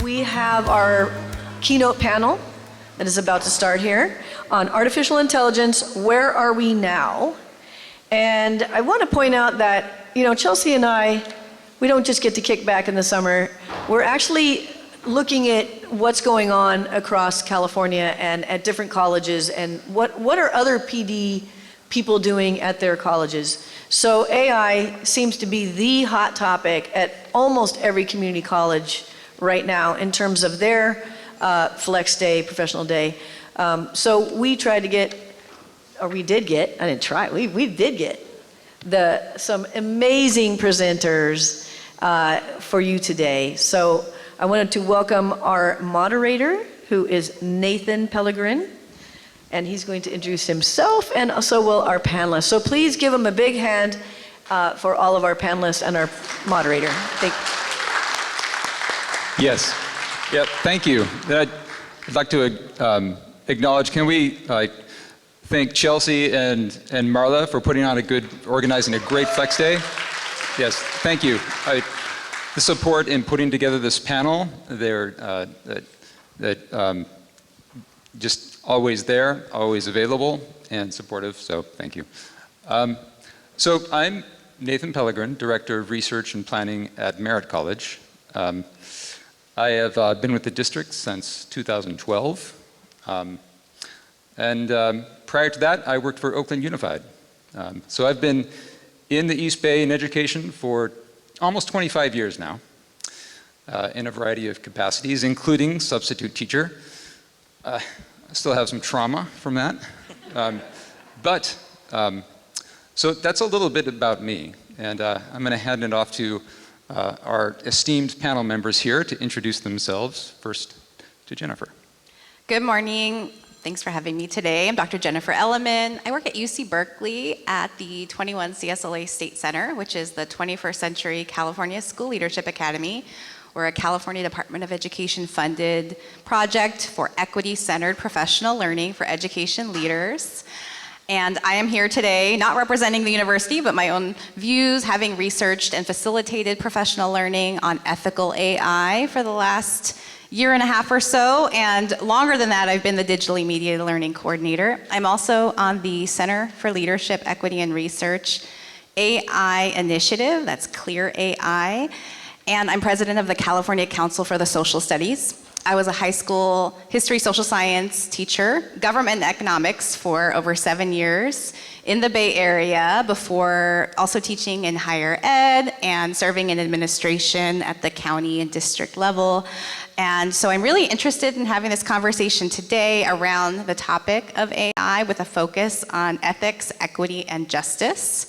We have our keynote panel that is about to start here on artificial intelligence, where are we now? And I want to point out that, Chelsea and I, we don't just get to kick back in the summer. We're actually looking at what's going on across California and at different colleges and what are other PD people doing at their colleges. So AI seems to be the hot topic at almost every community college right now in terms of their flex day, professional day. So we tried to get, or we did get, I didn't try, we did get some amazing presenters for you today. So I wanted to welcome our moderator, who is Nathan Pellegrin, and he's going to introduce himself, and so will our panelists. So please give him a big hand for all of our panelists and our moderator. Yes. Yep. Thank you. I'd like to acknowledge. Can we thank Chelsea and Marla for organizing a great Flex Day? Yes. Thank you. The support in putting together this panel, they're just always there, always available, and supportive. So thank you. So I'm Nathan Pellegrin, Director of Research and Planning at Merritt College. I have been with the district since 2012. And prior to that, I worked for Oakland Unified. So I've been in the East Bay in education for almost 25 years now, in a variety of capacities, including substitute teacher. I still have some trauma from that. So that's a little bit about me. And I'm going to hand it off to our esteemed panel members here to introduce themselves. First to Jennifer. Good morning. Thanks for having me today. I'm Dr. Jennifer Elemen. I work at UC Berkeley at the 21 CSLA State Center, which is the 21st Century California School Leadership Academy. We're a California Department of Education funded project for equity-centered professional learning for education leaders. And I am here today, not representing the university, but my own views, having researched and facilitated professional learning on ethical AI for the last year and a half or so, and longer than that, I've been the digitally mediated learning coordinator. I'm also on the Center for Leadership, Equity, and Research AI initiative, that's Clear AI, and I'm president of the California Council for the Social Studies. I was a high school history, social science teacher, government and economics for over 7 years in the Bay Area before also teaching in higher ed and serving in administration at the county and district level. And so I'm really interested in having this conversation today around the topic of AI with a focus on ethics, equity, and justice.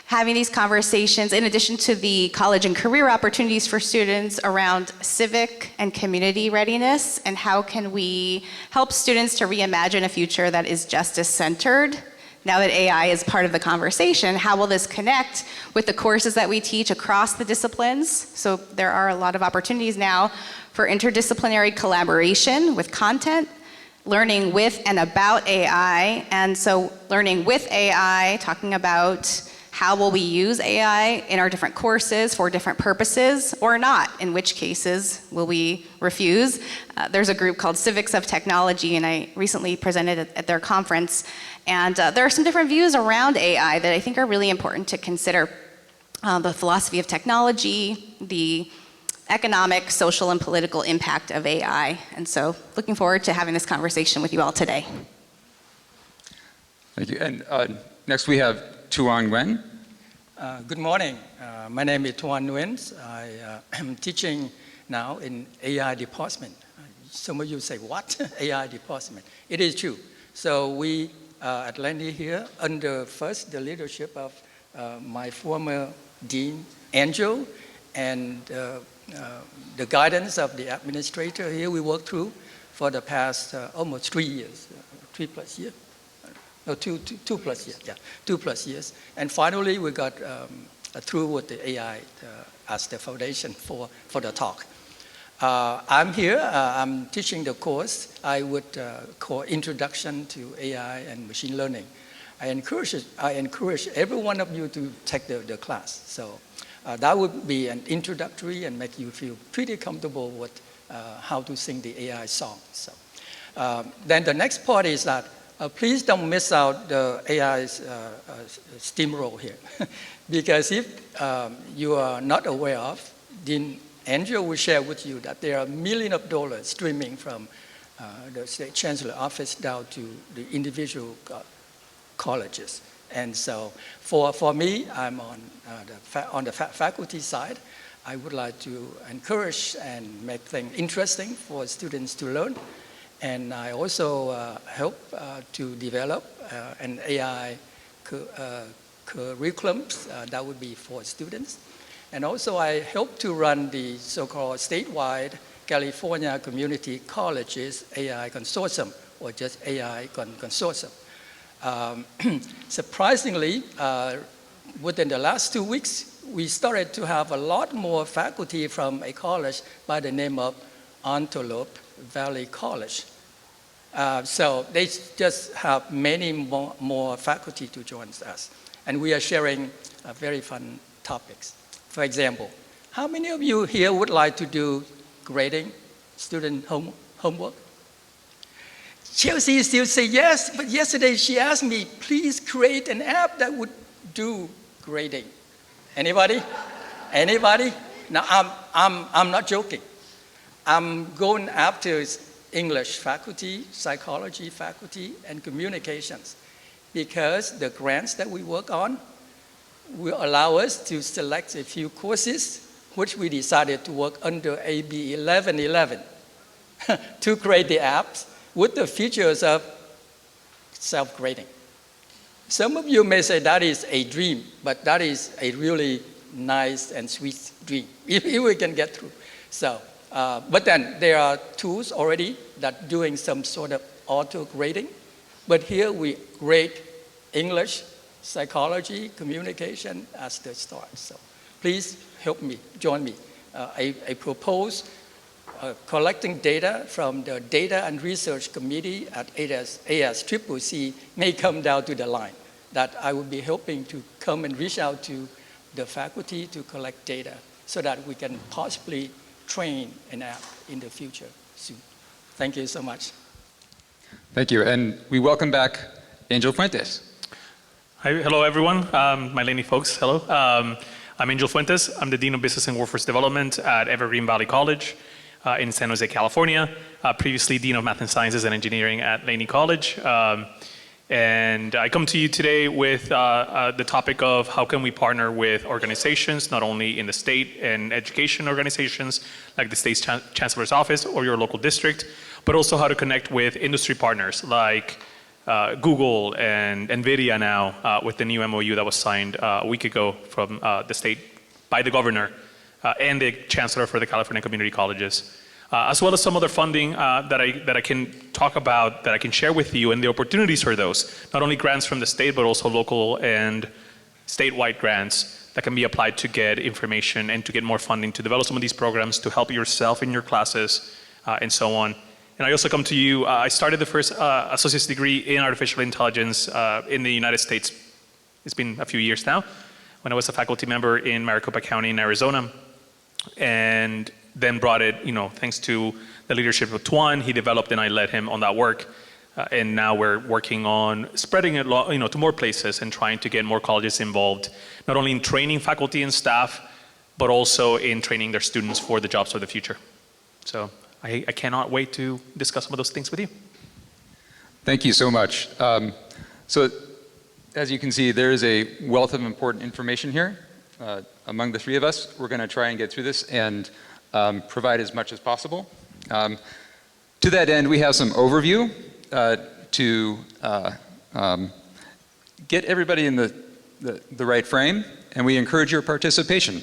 Having these conversations, in addition to the college and career opportunities for students around civic and community readiness, and how can we help students to reimagine a future that is justice-centered. Now that AI is part of the conversation, how will this connect with the courses that we teach across the disciplines? So there are a lot of opportunities now for interdisciplinary collaboration with content, learning with and about AI, and so learning with AI, talking about how will we use AI in our different courses for different purposes or not? In which cases will we refuse? There's a group called Civics of Technology, and I recently presented at their conference. And there are some different views around AI that I think are really important to consider. The philosophy of technology, the economic, social, and political impact of AI. And so looking forward to having this conversation with you all today. Thank you. And next we have Tuan Nguyen. Good morning. My name is Tuan Nguyen. I am teaching now in AI department. Some of you say, what? AI department. It is true. So we at Laney here, under first the leadership of my former dean, Angel, and the guidance of the administrator here, we worked through for the past almost 3 years, 3+ years. No, two plus years, yeah, 2+ years. And finally, we got through with the AI as the foundation for the talk. I'm here, I'm teaching the course I would call Introduction to AI and Machine Learning. I encourage every one of you to take the class. So that would be an introductory and make you feel pretty comfortable with how to sing the AI song. So, then the next part is that please don't miss out the AI's steamroll here. Because if you are not aware of, then Andrew will share with you that there are millions of dollars streaming from the State Chancellor office down to the individual colleges. And so for me, I'm on the faculty side. I would like to encourage and make things interesting for students to learn. And I also help to develop an AI curriculum that would be for students. And also I help to run the so-called statewide California Community Colleges AI Consortium, or just AI Consortium. Surprisingly, within the last 2 weeks, we started to have a lot more faculty from a college by the name of Antelope Valley College. So they just have many more faculty to join us. And we are sharing very fun topics. For example, how many of you here would like to do grading, student homework? Chelsea still say yes, but yesterday she asked me, please create an app that would do grading. Anybody? Anybody? Now I'm not joking. I'm going after English faculty, psychology faculty, and communications, because the grants that we work on will allow us to select a few courses which we decided to work under AB 1111 to create the apps with the features of self-grading. Some of you may say that is a dream, but that is a really nice and sweet dream, if we can get through. So, but then there are tools already that doing some sort of auto-grading, but here we grade English, psychology, communication as the start. So please help me, join me. I propose collecting data from the Data and Research Committee at ASCCC may come down to the line, that I will be helping to come and reach out to the faculty to collect data so that we can possibly train an app in the future soon. Thank you so much. Thank you, and we welcome back Angel Fuentes. Hi, hello everyone. My Laney folks, hello. I'm Angel Fuentes. I'm the Dean of Business and Workforce Development at Evergreen Valley College in San Jose, California. Previously Dean of Math and Sciences and Engineering at Laney College. And I come to you today with the topic of how can we partner with organizations, not only in the state and education organizations like the State's Chancellor's Office or your local district, but also how to connect with industry partners like Google and NVIDIA now with the new MOU that was signed a week ago from the state by the governor and the chancellor for the California Community Colleges, as well as some other funding that I can talk about, that I can share with you, and the opportunities for those. Not only grants from the state, but also local and statewide grants that can be applied to get information and to get more funding to develop some of these programs to help yourself in your classes and so on. And I also come to you, I started the first associate's degree in artificial intelligence in the United States. It's been a few years now, when I was a faculty member in Maricopa County in Arizona. And then brought it, thanks to the leadership of Tuan, he developed and I led him on that work. And now we're working on spreading it to more places and trying to get more colleges involved, not only in training faculty and staff, but also in training their students for the jobs of the future. So I cannot wait to discuss some of those things with you. Thank you so much. So as you can see, there is a wealth of important information here. Among the three of us, we're going to try and get through this and provide as much as possible. To that end, we have some overview to get everybody in the right frame, and we encourage your participation.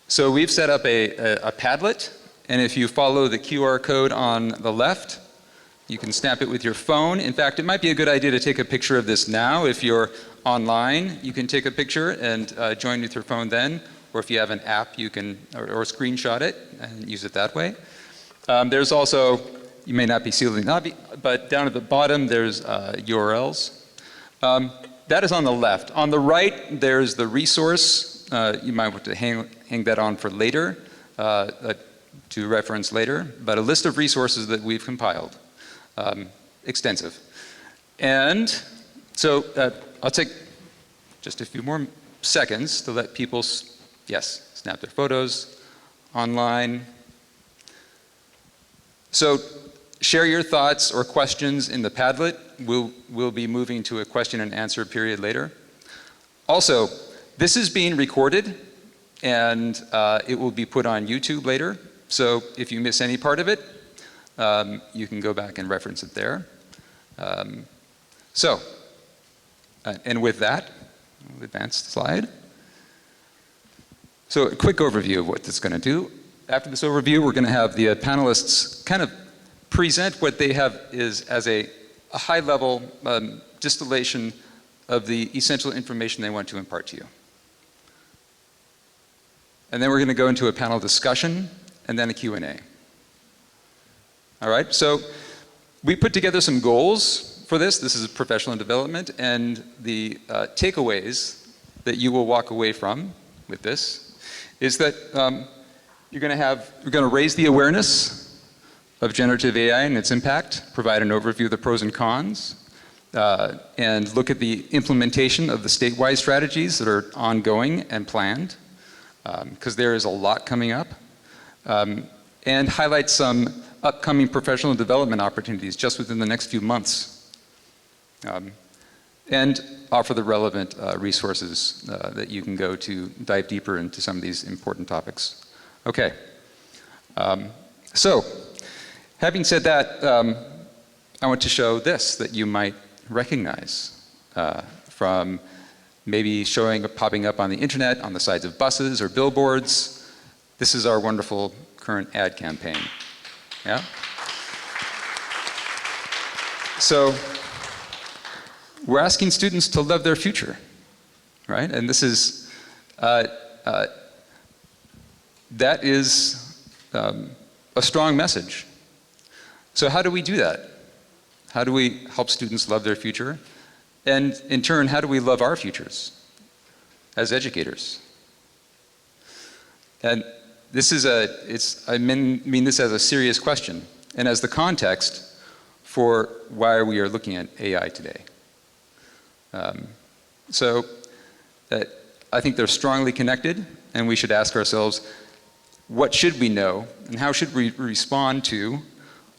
So we've set up a Padlet, and if you follow the QR code on the left, you can snap it with your phone. In fact, it might be a good idea to take a picture of this now. If you're online, you can take a picture and join with your phone then. Or if you have an app, you can, or screenshot it and use it that way. There's also, you may not be seeing it, but down at the bottom, there's URLs. That is on the left. On the right, there's the resource. You might want to hang that on for later. to reference later, but a list of resources that we've compiled, extensive. And so I'll take just a few more seconds to let people, snap their photos online. So share your thoughts or questions in the Padlet. We'll be moving to a question and answer period later. Also, this is being recorded, and it will be put on YouTube later. So if you miss any part of it, you can go back and reference it there. And with that, I'll advance the slide. So a quick overview of what this is going to do. After this overview, we're going to have the panelists kind of present what they have as a high-level distillation of the essential information they want to impart to you. And then we're going to go into a panel discussion and then a Q&A. All right, so we put together some goals for this. This is professional development, and the takeaways that you will walk away from with this is that we're going to raise the awareness of generative AI and its impact, provide an overview of the pros and cons, and look at the implementation of the statewide strategies that are ongoing and planned, because there is a lot coming up, and highlight some upcoming professional development opportunities just within the next few months, and offer the relevant resources that you can go to dive deeper into some of these important topics. Okay, so having said that, I want to show this that you might recognize from maybe popping up on the internet, on the sides of buses or billboards. This is our wonderful current ad campaign. Yeah? So we're asking students to love their future, right? And this is, that is a strong message. So how do we do that? How do we help students love their future? And in turn, how do we love our futures as educators? And this is I mean this as a serious question and as the context for why we are looking at AI today. So I think they're strongly connected, and we should ask ourselves, what should we know and how should we respond to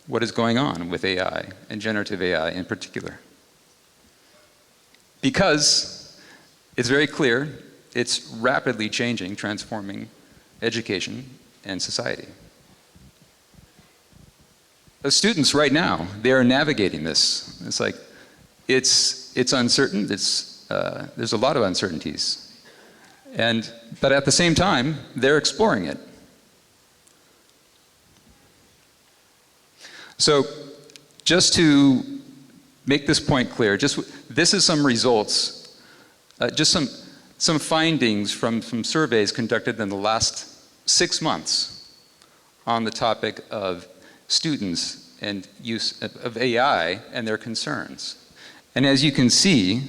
what is going on with AI and generative AI in particular? Because it's very clear it's rapidly changing, transforming education and society. As students right now, they are navigating this. It's like, it's uncertain, there's a lot of uncertainties. But at the same time, they're exploring it. So just to make this point clear, this is some results, just some findings from surveys conducted in the last 6 months on the topic of students and use of AI and their concerns. And as you can see,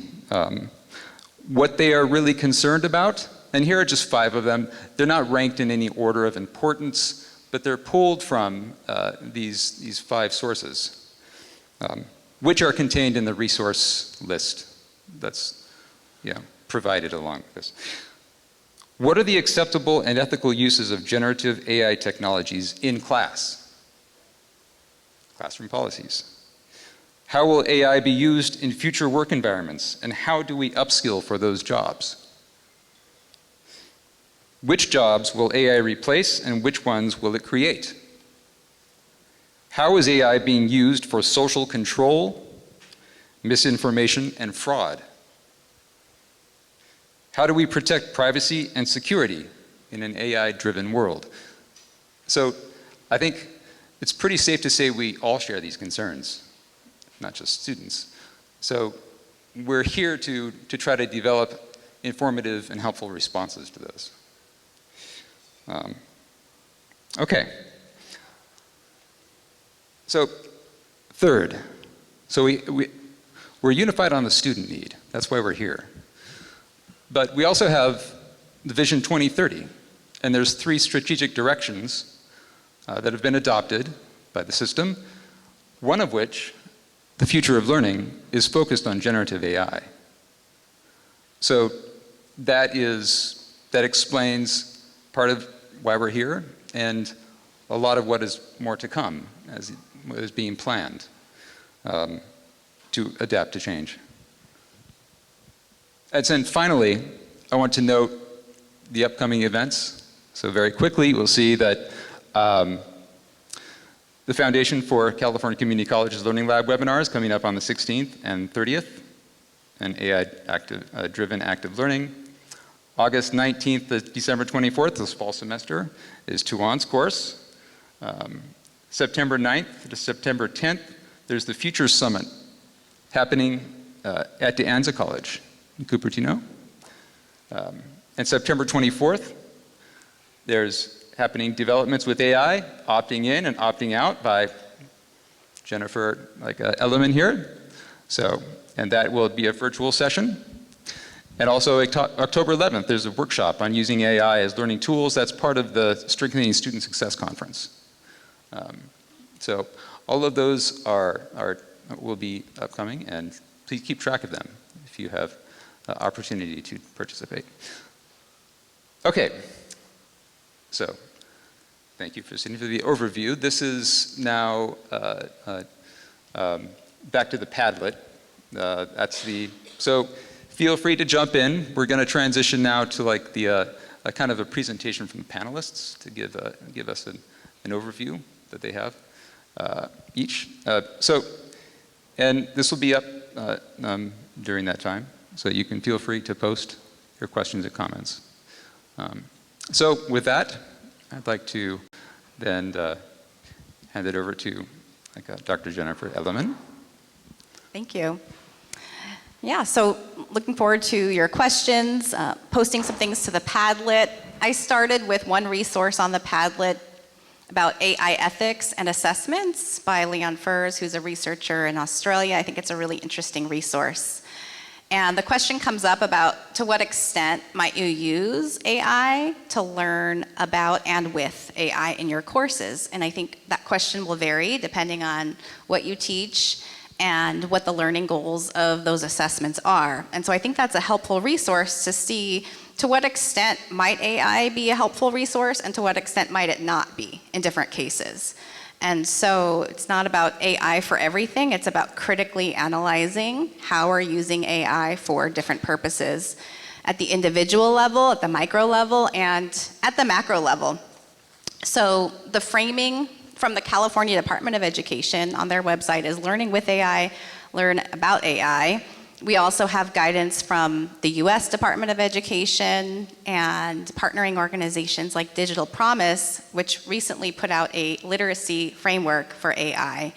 what they are really concerned about, and here are just 5 of them. They're not ranked in any order of importance, but they're pulled from these 5 sources, which are contained in the resource list that's provided along with this. What are the acceptable and ethical uses of generative AI technologies in class? Classroom policies. How will AI be used in future work environments, and how do we upskill for those jobs? Which jobs will AI replace, and which ones will it create? How is AI being used for social control, misinformation, and fraud? How do we protect privacy and security in an AI-driven world? So I think it's pretty safe to say we all share these concerns, not just students. So we're here to try to develop informative and helpful responses to those. Okay. So third, so we're unified on the student need. That's why we're here. But we also have the Vision 2030, and there's 3 strategic directions that have been adopted by the system, one of which, the future of learning, is focused on generative AI. So that explains part of why we're here and a lot of what is more to come as what is being planned to adapt to change. And then finally, I want to note the upcoming events. So very quickly, we'll see that the Foundation for California Community College's Learning Lab webinar is coming up on the 16th and 30th, and AI-driven active learning. August 19th to December 24th, this fall semester, is Tuan's course. September 9th to September 10th, there's the Future Summit happening at De Anza College in Cupertino. And September 24th, there's happening developments with AI, opting in and opting out by Jennifer Elemen here. So, and that will be a virtual session. And also October 11th, there's a workshop on using AI as learning tools. That's part of the Strengthening Student Success Conference. So all of those will be upcoming, and please keep track of them if you have opportunity to participate. Okay, so thank you for sitting for the overview. This is now back to the Padlet. So feel free to jump in. We're going to transition now to a kind of a presentation from the panelists to give us an overview that they have each. And this will be up during that time, so you can feel free to post your questions and comments. So with that, I'd like to then hand it over to Dr. Jennifer Elemen. Thank you. Yeah, so looking forward to your questions, posting some things to the Padlet. I started with one resource on the Padlet about AI ethics and assessments by Leon Furs, who's a researcher in Australia. I think it's a really interesting resource. And the question comes up about, to what extent might you use AI to learn about and with AI in your courses? And I think that question will vary depending on what you teach and what the learning goals of those assessments are. And so I think that's a helpful resource to see to what extent might AI be a helpful resource and to what extent might it not be in different cases. And so it's not about AI for everything, it's about critically analyzing how we're using AI for different purposes at the individual level, at the micro level, and at the macro level. So the framing from the California Department of Education on their website is learning with AI, learn about AI. We also have guidance from the US Department of Education and partnering organizations like Digital Promise, which recently put out a literacy framework for AI.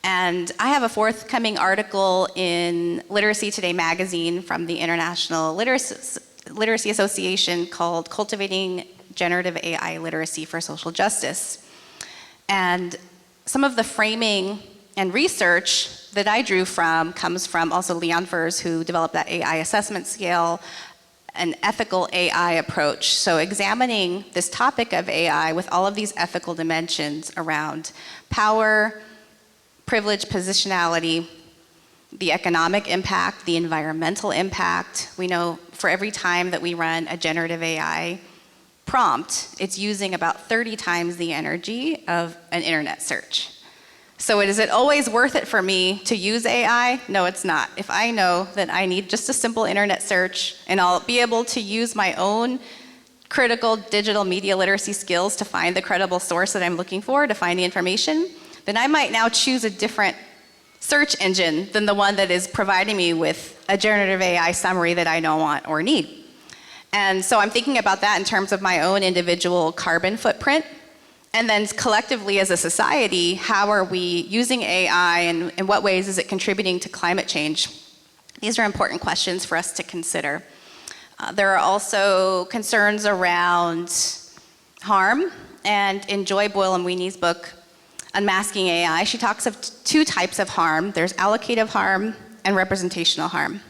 And I have a forthcoming article in Literacy Today magazine from the International Literacy Association called Cultivating Generative AI Literacy for Social Justice. And some of the framing and research that I drew from comes from also Leon Furs, who developed that AI assessment scale, an ethical AI approach. So examining this topic of AI with all of these ethical dimensions around power, privilege, positionality, the economic impact, the environmental impact. We know for every time that we run a generative AI prompt, it's using about 30 times the energy of an internet search. So is it always worth it for me to use AI? No, it's not. If I know that I need just a simple internet search and I'll be able to use my own critical digital media literacy skills to find the credible source that I'm looking for, to find the information, then I might now choose a different search engine than the one that is providing me with a generative AI summary that I don't want or need. And so I'm thinking about that in terms of my own individual carbon footprint. And then collectively as a society, how are we using AI and in what ways is it contributing to climate change? These are important questions for us to consider. There are also concerns around harm. And in Joy Boyle and Weenie's book, Unmasking AI, she talks of two types of harm. There's allocative harm and representational harm.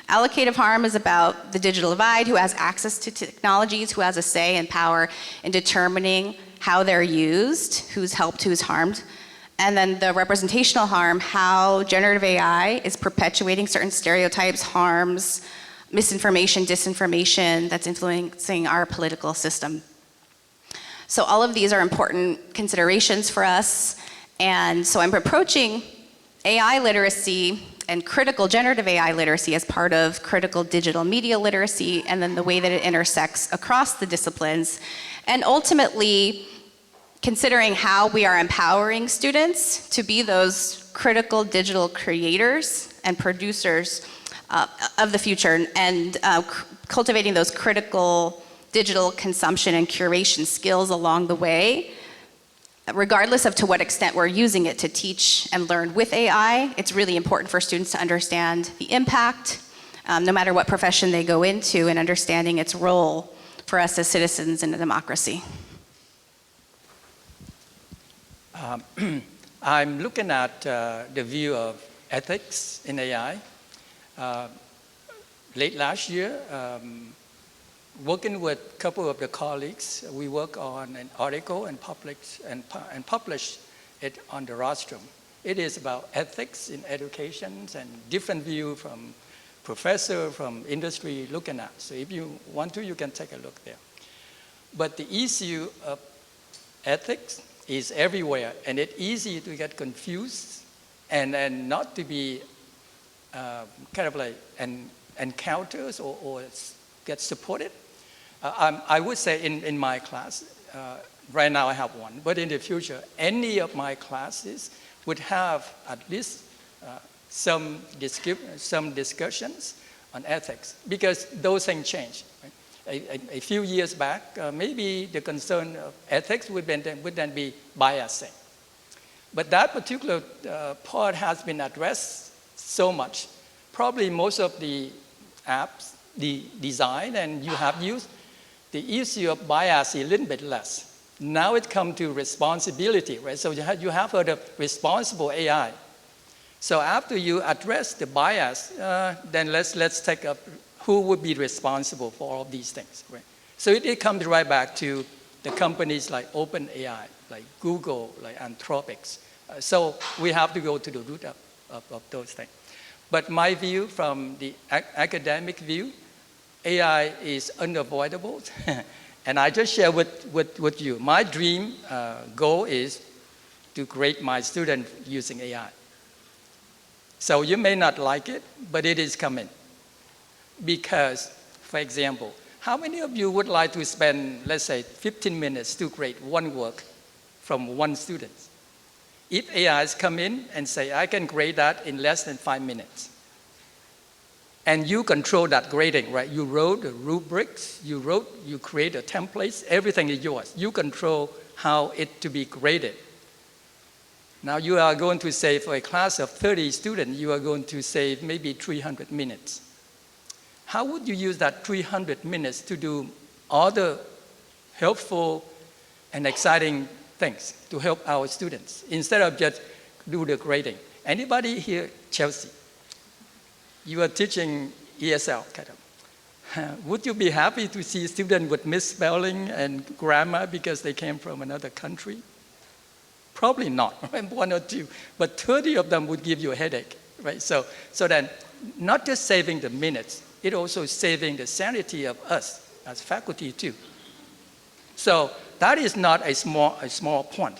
Allocative harm is about the digital divide, who has access to technologies, who has a say and power in determining how they're used, who's helped, who's harmed. And then the representational harm, how generative AI is perpetuating certain stereotypes, harms, misinformation, disinformation that's influencing our political system. So all of these are important considerations for us. And so I'm approaching AI literacy and critical generative AI literacy as part of critical digital media literacy, and then the way that it intersects across the disciplines. And ultimately, considering how we are empowering students to be those critical digital creators and producers of the future, and cultivating those critical digital consumption and curation skills along the way, regardless of to what extent we're using it to teach and learn with AI. It's really important for students to understand the impact, no matter what profession they go into, and understanding its role for us as citizens in a democracy. I'm looking at the view of ethics in AI. Late last year, working with a couple of the colleagues, we worked on an article and published it on the rostrum. It is about ethics in education and different view from professor, from industry looking at. So if you want to, you can take a look there. But the issue of ethics is everywhere, and it's easy to get confused and not to be kind of like encounters or get supported. I would say in my class, right now I have one, but in the future, any of my classes would have at least some discussions on ethics, because those things change. Right? A few years back, maybe the concern of ethics would then be biasing. But that particular part has been addressed so much. Probably most of the apps, the design, and you have used, the issue of bias is a little bit less. Now it comes to responsibility, right? So you have heard of responsible AI. So after you address the bias, then let's take up who would be responsible for all of these things, right? So it comes right back to the companies like OpenAI, like Google, like Anthropics. So we have to go to the root of those things. But my view from the academic view, AI is unavoidable. And I just share with you, my dream goal is to grade my student using AI. So you may not like it, but it is coming. Because, for example, how many of you would like to spend, let's say, 15 minutes to grade one work from one student? If AIs come in and say, I can grade that in less than 5 minutes, and you control that grading, right? You wrote the rubrics, you create the templates, everything is yours. You control how it to be graded. Now you are going to say, for a class of 30 students, you are going to save maybe 300 minutes. How would you use that 300 minutes to do other helpful and exciting things to help our students instead of just do the grading? Anybody here, Chelsea? You are teaching ESL, kind of. Would you be happy to see students with misspelling and grammar because they came from another country? Probably not, right? 1 or 2, but 30 of them would give you a headache, right? So then, not just saving the minutes, it also saving the sanity of us as faculty too. So that is not a small point,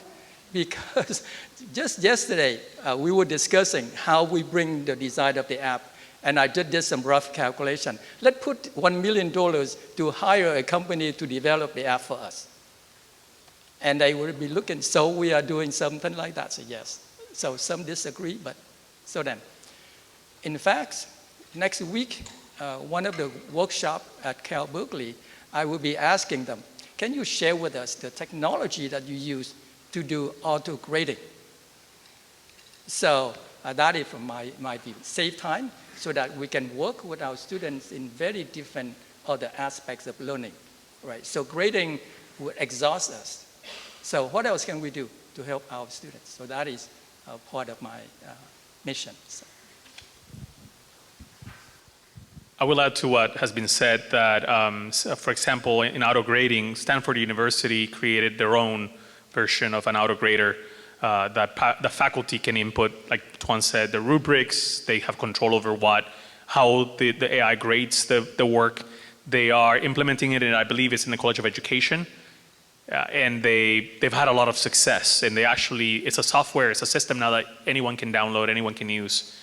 because just yesterday we were discussing how we bring the design of the app, and I did some rough calculation. Let's put $1 million to hire a company to develop the app for us. And they would be looking, so we are doing something like that, so yes. So some disagree, but so then. In fact, next week, one of the workshops at Cal Berkeley, I will be asking them, can you share with us the technology that you use to do auto grading? So that is from my view. Save time so that we can work with our students in very different other aspects of learning, right? So grading would exhaust us. So what else can we do to help our students? So that is part of my mission. So. I will add to what has been said that, for example, in auto grading, Stanford University created their own version of an auto grader that the faculty can input, like Tuan said, the rubrics. They have control over how the AI grades the work. They are implementing it, and I believe it's in the College of Education. And they've had a lot of success. And it's a software, it's a system now that anyone can download, anyone can use,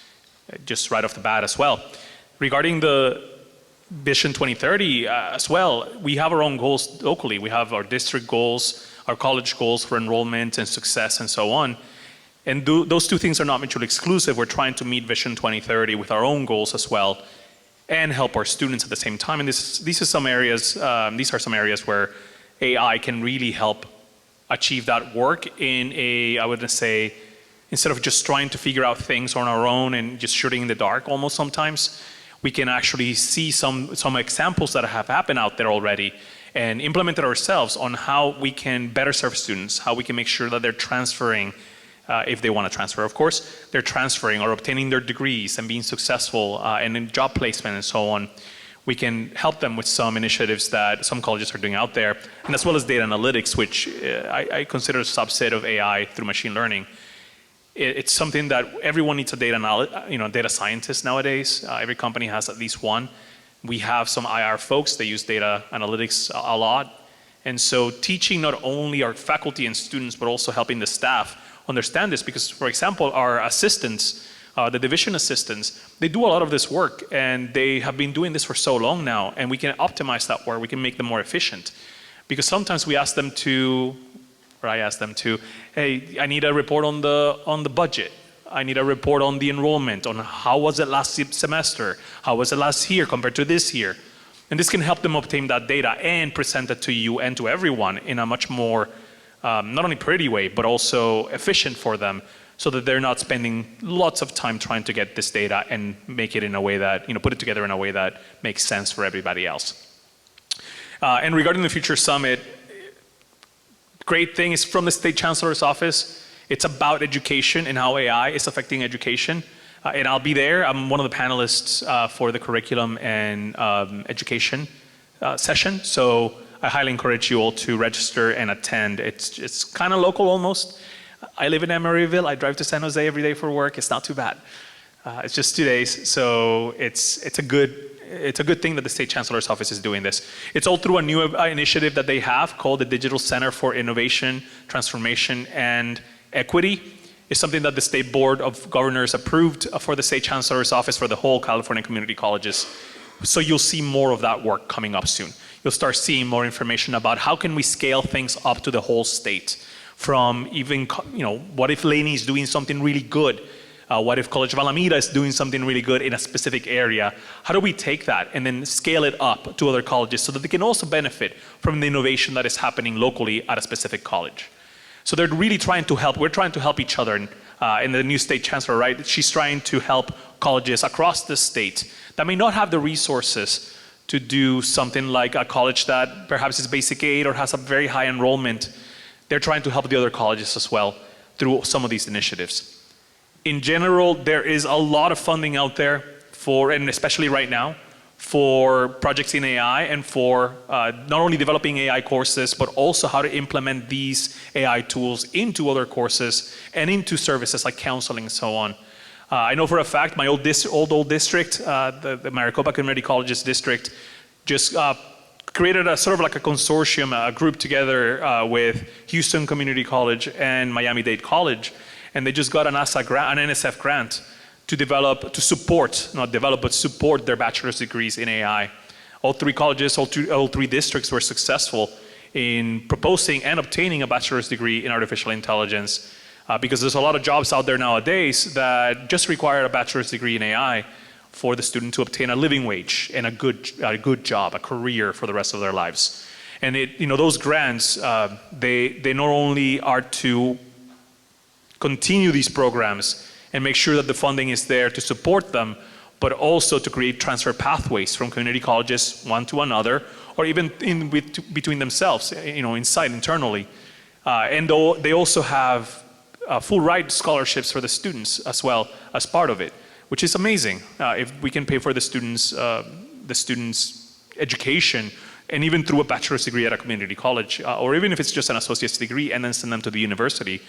just right off the bat as well. Regarding the Vision 2030 as well, we have our own goals locally. We have our district goals, our college goals for enrollment and success and so on. And those two things are not mutually exclusive. We're trying to meet Vision 2030 with our own goals as well and help our students at the same time. And these are some areas where AI can really help achieve that work I would say, instead of just trying to figure out things on our own and just shooting in the dark almost sometimes, we can actually see some examples that have happened out there already and implement it ourselves on how we can better serve students, how we can make sure that they're transferring, if they want to transfer, of course, they're transferring or obtaining their degrees and being successful and in job placement and so on. We can help them with some initiatives that some colleges are doing out there, and as well as data analytics, which I consider a subset of AI through machine learning. It's something that everyone needs a data scientist nowadays. Every company has at least one. We have some IR folks, they use data analytics a lot. And so teaching not only our faculty and students, but also helping the staff understand this, because for example, our assistants, the division assistants, they do a lot of this work and they have been doing this for so long now, and we can optimize that work, we can make them more efficient. Because sometimes we ask them to, or I ask them to, hey, I need a report on the budget. I need a report on the enrollment, on how was it last semester, how was it last year compared to this year. And this can help them obtain that data and present it to you and to everyone in a much more, not only pretty way, but also efficient for them, so that they're not spending lots of time trying to get this data and make it in a way that, put it together in a way that makes sense for everybody else. And regarding the Future Summit, great thing is from the State Chancellor's Office. It's about education and how AI is affecting education. And I'll be there. I'm one of the panelists for the curriculum and education session. So I highly encourage you all to register and attend. It's kind of local almost. I live in Emeryville. I drive to San Jose every day for work. It's not too bad. It's just 2 days. So it's a good thing that the State Chancellor's Office is doing this. It's all through a new initiative that they have called the Digital Center for Innovation, Transformation, and Equity. It's something that the State Board of Governors approved for the State Chancellor's Office for the whole California community colleges. So you'll see more of that work coming up soon. You'll start seeing more information about how can we scale things up to the whole state. From even, what if Laney is doing something really good? What if College of Alameda is doing something really good in a specific area? How do we take that and then scale it up to other colleges so that they can also benefit from the innovation that is happening locally at a specific college? So they're really trying to help. We're trying to help each other. And the new state chancellor, right? She's trying to help colleges across the state that may not have the resources to do something like a college that perhaps is basic aid or has a very high enrollment. They're trying to help the other colleges as well through some of these initiatives. In general, there is a lot of funding out there and especially right now, for projects in AI and for not only developing AI courses, but also how to implement these AI tools into other courses and into services like counseling and so on. I know for a fact my old district, the Merritt Community College District, just created a sort of like a consortium, a group together with Houston Community College and Miami-Dade College, and they just got an NSF grant to support their bachelor's degrees in AI. All three colleges, all three districts were successful in proposing and obtaining a bachelor's degree in artificial intelligence because there's a lot of jobs out there nowadays that just require a bachelor's degree in AI for the student to obtain a living wage and a good job, a career for the rest of their lives. And those grants, they not only are to continue these programs and make sure that the funding is there to support them, but also to create transfer pathways from community colleges one to another, or even between themselves, internally. And they also have full ride scholarships for the students as well as part of it, which is amazing. If we can pay for the students' education, and even through a bachelor's degree at a community college, or even if it's just an associate's degree, and then send them to the university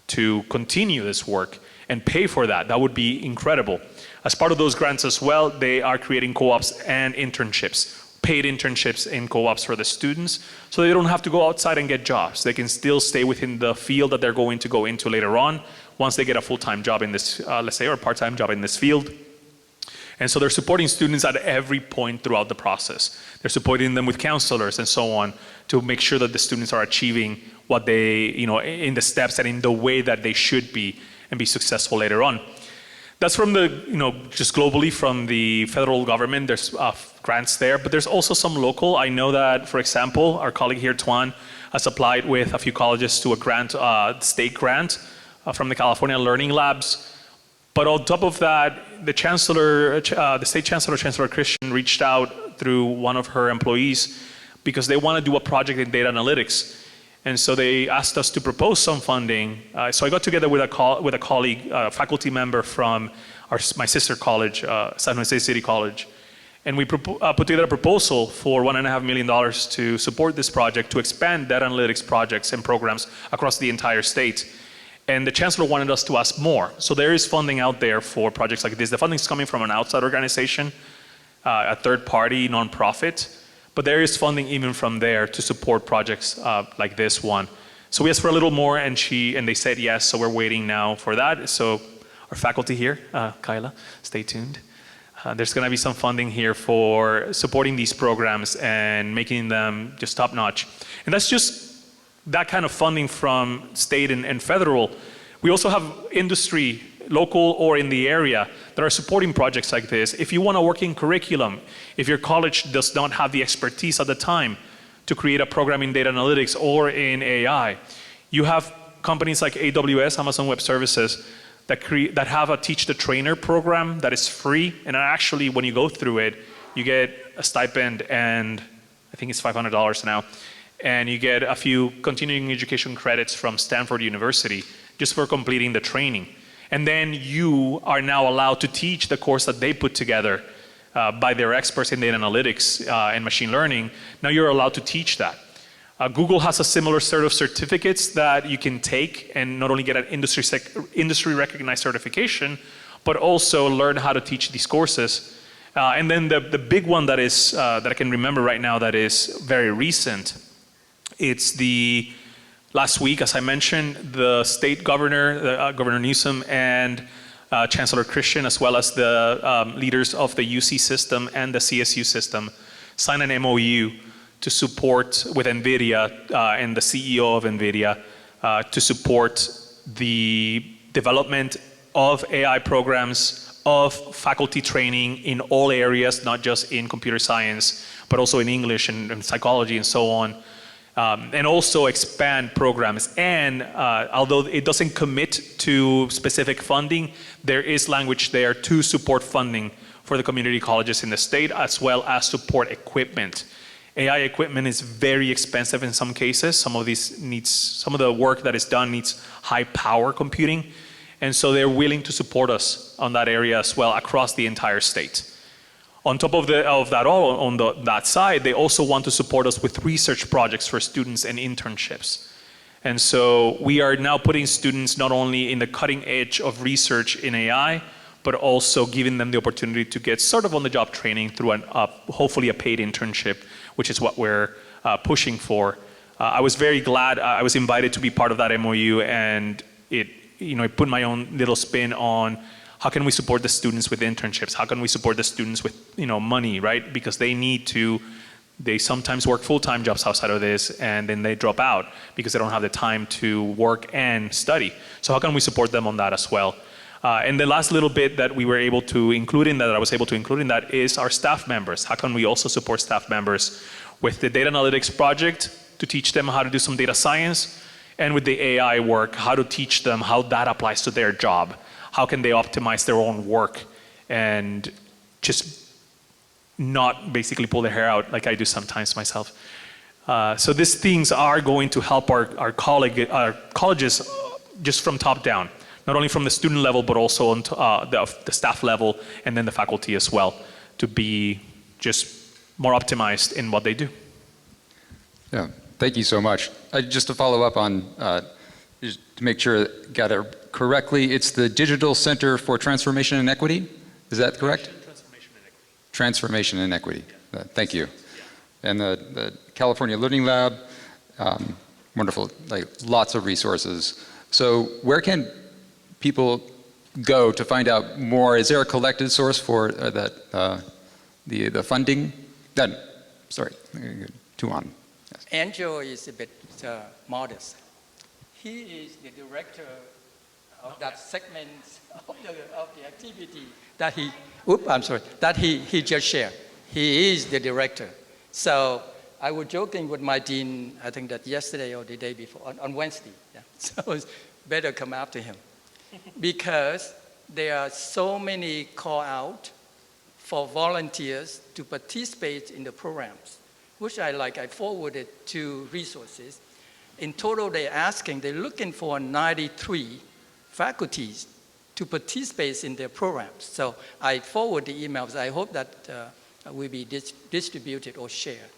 to continue this work and pay for that, that would be incredible. As part of those grants as well, they are creating co-ops and internships, paid internships in co-ops for the students, so they don't have to go outside and get jobs. They can still stay within the field that they're going to go into later on, once they get a full-time job in this, let's say, or a part-time job in this field. And so they're supporting students at every point throughout the process. They're supporting them with counselors and so on to make sure that the students are achieving what they, in the steps and in the way that they should be and be successful later on. That's from the, just globally from the federal government, there's grants there, but there's also some local. I know that, for example, our colleague here, Tuan, has applied with a few colleges to a grant, state grant from the California Learning Labs. But on top of that, the chancellor, the state chancellor, Chancellor Christian, reached out through one of her employees because they want to do a project in data analytics. And so they asked us to propose some funding. So I got together with a colleague, faculty member from my sister college, San Jose City College. And we put together a proposal for $1.5 million to support this project, to expand data analytics projects and programs across the entire state. And the chancellor wanted us to ask more. So there is funding out there for projects like this. The funding is coming from an outside organization, a third party, nonprofit. But there is funding even from there to support projects like this one. So we asked for a little more and they said yes, so we're waiting now for that. So our faculty here, Kyla, stay tuned. There's gonna be some funding here for supporting these programs and making them just top notch. And that's just that kind of funding from state and federal. We also have industry, local or in the area, that are supporting projects like this. If you want a working curriculum, if your college does not have the expertise at the time to create a program in data analytics or in AI, you have companies like AWS, Amazon Web Services, that have a Teach the Trainer program that is free, and actually when you go through it, you get a stipend, and I think it's $500 now, and you get a few continuing education credits from Stanford University just for completing the training. And then you are now allowed to teach the course that they put together by their experts in data analytics and machine learning. Now you're allowed to teach that. Google has a similar set of certificates that you can take and not only get an industry recognized certification, but also learn how to teach these courses. And then the big one that is that I can remember right now that is very recent, it's the last week, as I mentioned, the state governor, Governor Newsom, and Chancellor Christian, as well as the leaders of the UC system and the CSU system, signed an MOU to support with NVIDIA and the CEO of NVIDIA to support the development of AI programs, of faculty training in all areas, not just in computer science, but also in English and psychology and so on. And also expand programs. And although it doesn't commit to specific funding, there is language there to support funding for the community colleges in the state, as well as support equipment. AI equipment is very expensive in some cases. Some of the work that is done needs high power computing. And so they're willing to support us on that area as well across the entire state. On top of that all, on that side, they also want to support us with research projects for students and internships. And so we are now putting students not only in the cutting edge of research in AI, but also giving them the opportunity to get sort of on-the-job training through hopefully a paid internship, which is what we're pushing for. I was very glad I was invited to be part of that MOU, and it put my own little spin on how can we support the students with internships? How can we support the students with money, right? Because they sometimes work full-time jobs outside of this, and then they drop out because they don't have the time to work and study. So how can we support them on that as well? And the last little bit that we were able to include in that, I was able to include in that, is our staff members. How can we also support staff members with the data analytics project to teach them how to do some data science, and with the AI work, how to teach them how that applies to their job. How can they optimize their own work and just not basically pull their hair out like I do sometimes myself. So these things are going to help our colleges just from top down, not only from the student level, but also on the staff level, and then the faculty as well, to be just more optimized in what they do. Yeah, thank you so much. Just to follow up on, just to make sure I got it correctly, it's the Digital Center for Transformation and Equity? Is that correct? Transformation and Equity. Thank you. And the California Learning Lab, wonderful, like lots of resources. So where can people go to find out more? Is there a collected source for the funding? Sorry, Tuan. Yes. Angel is a bit modest. He is the director of that segment of the activity that he just shared. He is the director. So I was joking with my dean, I think that yesterday or the day before, on Wednesday. Yeah. So it's better come after him. Because there are so many call out for volunteers to participate in the programs, which I forwarded to resources. In total, they're looking for 93 faculties to participate in their programs. So I forward the emails. I hope that will be distributed or shared.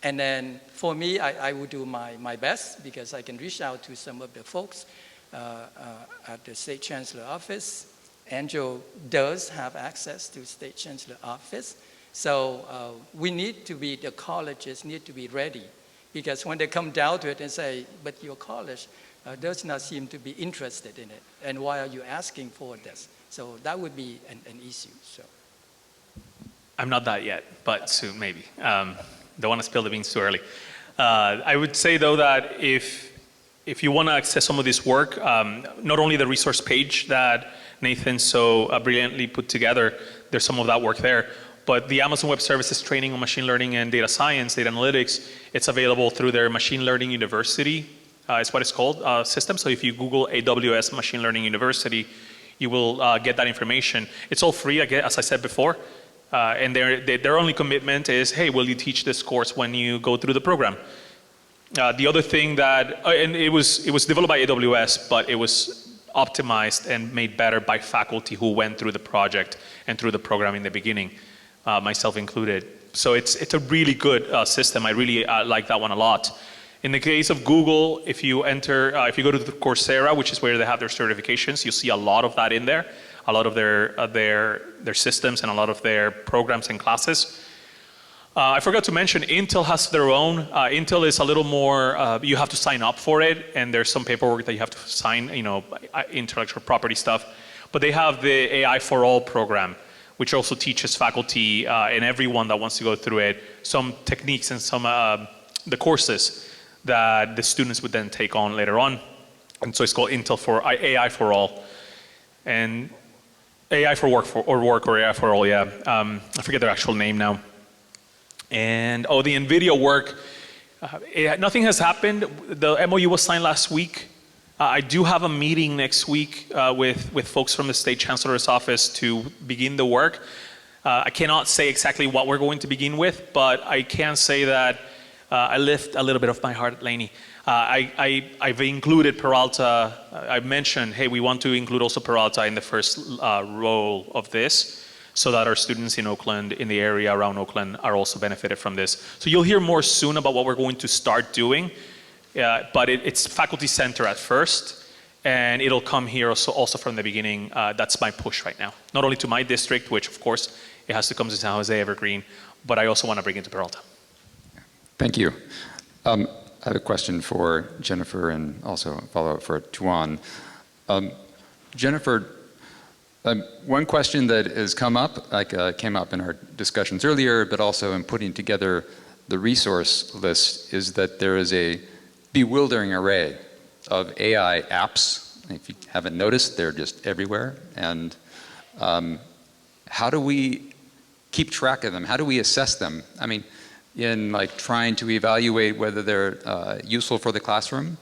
And then for me, I will do my best because I can reach out to some of the folks at the State Chancellor Office. Angel does have access to State Chancellor Office. So the colleges need to be ready, because when they come down to it and say, but your college does not seem to be interested in it, and why are you asking for this? So that would be an issue. So I'm not that yet, but soon maybe. Don't want to spill the beans too early. I would say though that if you want to access some of this work, not only the resource page that Nathan so brilliantly put together, there's some of that work there, but the Amazon Web Services training on machine learning and data science, data analytics, it's available through their Machine Learning University, is what it's called, system. So if you Google AWS Machine Learning University, you will get that information. It's all free, as I said before. And their only commitment is, hey, will you teach this course when you go through the program? The other thing that, and it was developed by AWS, but it was optimized and made better by faculty who went through the project and through the program in the beginning, myself included. So it's a really good system. I really like that one a lot. In the case of Google, if you go to the Coursera, which is where they have their certifications, you'll see a lot of that in there. A lot of their systems and a lot of their programs and classes. I forgot to mention, Intel has their own. Intel is a little more, you have to sign up for it, and there's some paperwork that you have to sign, intellectual property stuff. But they have the AI for All program, which also teaches faculty and everyone that wants to go through it some techniques and some the courses that the students would then take on later on. And so it's called Intel for AI for All. And AI for Work or AI for All, yeah. I forget their actual name now. And the NVIDIA work, nothing has happened. The MOU was signed last week. I do have a meeting next week with folks from the State Chancellor's Office to begin the work. I cannot say exactly what we're going to begin with, but I can say that I lift a little bit of my heart at Laney. I've included Peralta. I've mentioned, hey, we want to include also Peralta in the first role of this, so that our students in Oakland, in the area around Oakland, are also benefited from this. So you'll hear more soon about what we're going to start doing, but it's faculty center at first, and it'll come here also from the beginning. That's my push right now. Not only to my district, which of course, it has to come to San Jose Evergreen, but I also want to bring it to Peralta. Thank you. I have a question for Jennifer and also a follow-up for Tuan. Jennifer, one question that has come up, came up in our discussions earlier, but also in putting together the resource list, is that there is a bewildering array of AI apps. If you haven't noticed, they're just everywhere. And how do we keep track of them? How do we assess them? I mean, in trying to evaluate whether they're useful for the classroom,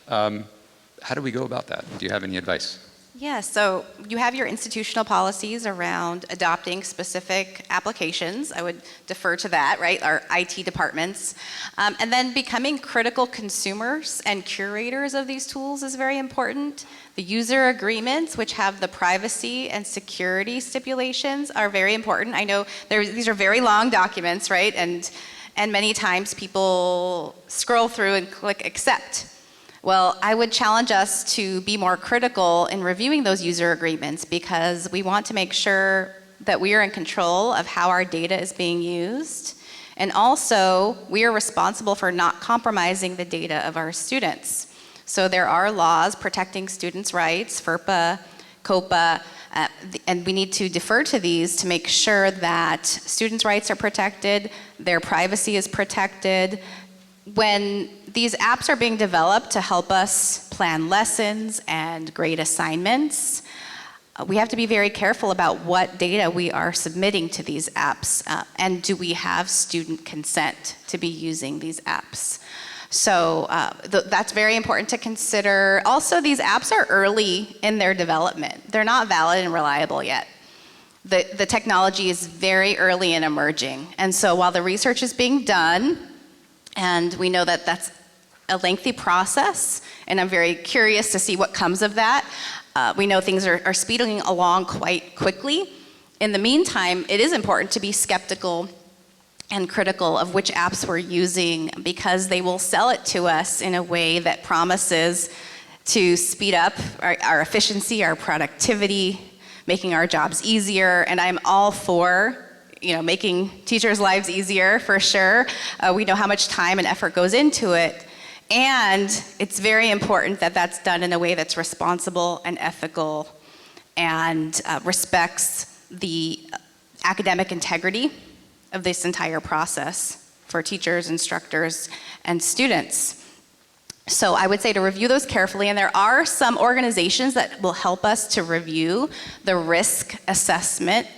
how do we go about that? Do you have any advice? Yeah, so you have your institutional policies around adopting specific applications. I would defer to that, right? Our IT departments. And then becoming critical consumers and curators of these tools is very important. The user agreements, which have the privacy and security stipulations, are very important. I know these are very long documents, right? And many times people scroll through and click accept. Well, I would challenge us to be more critical in reviewing those user agreements because we want to make sure that we are in control of how our data is being used. And also, we are responsible for not compromising the data of our students. So there are laws protecting students' rights, FERPA, COPA, and we need to defer to these to make sure that students' rights are protected, their privacy is protected. When these apps are being developed to help us plan lessons and grade assignments, we have to be very careful about what data we are submitting to these apps, and do we have student consent to be using these apps. So that's very important to consider. Also, these apps are early in their development. They're not valid and reliable yet. The technology is very early and emerging. And so while the research is being done, and we know that that's a lengthy process, and I'm very curious to see what comes of that. We know things are speeding along quite quickly. In the meantime, it is important to be skeptical and critical of which apps we're using because they will sell it to us in a way that promises to speed up our efficiency, our productivity, making our jobs easier, and I'm all for making teachers' lives easier, for sure. We know how much time and effort goes into it. And it's very important that that's done in a way that's responsible and ethical and respects the academic integrity of this entire process for teachers, instructors, and students. So I would say to review those carefully, and there are some organizations that will help us to review the risk assessment.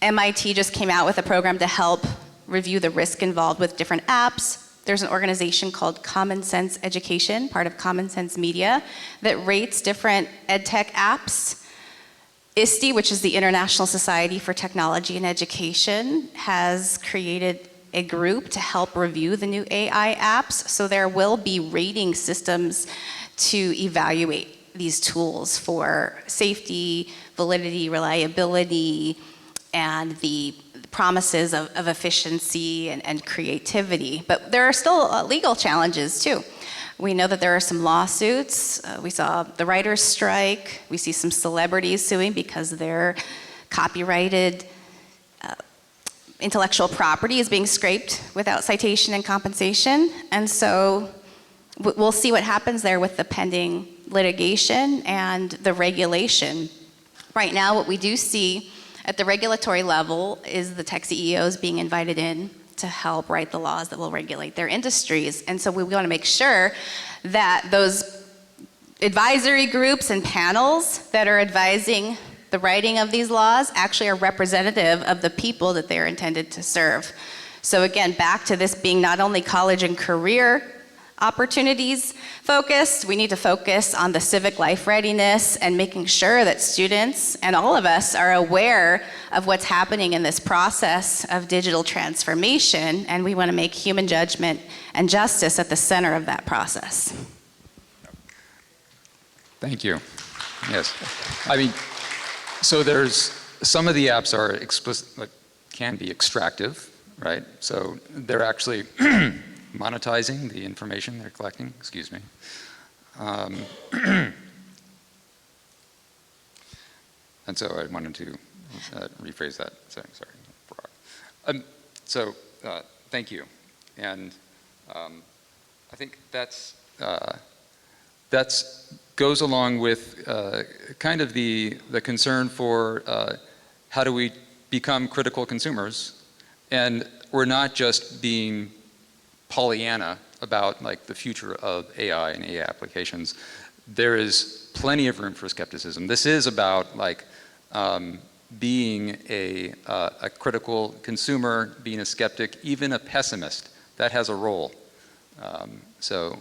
MIT just came out with a program to help review the risk involved with different apps. There's an organization called Common Sense Education, part of Common Sense Media, that rates different EdTech apps. ISTE, which is the International Society for Technology and Education, has created a group to help review the new AI apps. So there will be rating systems to evaluate these tools for safety, validity, reliability, and the promises of efficiency and creativity. But there are still legal challenges too. We know that there are some lawsuits. We saw the writers' strike. We see some celebrities suing because their copyrighted intellectual property is being scraped without citation and compensation. And so we'll see what happens there with the pending litigation and the regulation. Right now, what we do see at the regulatory level is the tech CEOs being invited in to help write the laws that will regulate their industries. And so we want to make sure that those advisory groups and panels that are advising the writing of these laws actually are representative of the people that they're intended to serve. So again, back to this being not only college and career opportunities focused, we need to focus on the civic life readiness and making sure that students and all of us are aware of what's happening in this process of digital transformation, and we want to make human judgment and justice at the center of that process. Thank you. Yes. I mean, so there's some of the apps are explicit, can be extractive, right? So they're actually monetizing the information they're collecting. Excuse me. And so I wanted to rephrase that. Sorry. Thank you. And I think that's goes along with kind of the concern for how do we become critical consumers, and we're not just being Pollyanna about like the future of AI and AI applications. There is plenty of room for skepticism. This is about like being a critical consumer, being a skeptic, even a pessimist. That has a role. So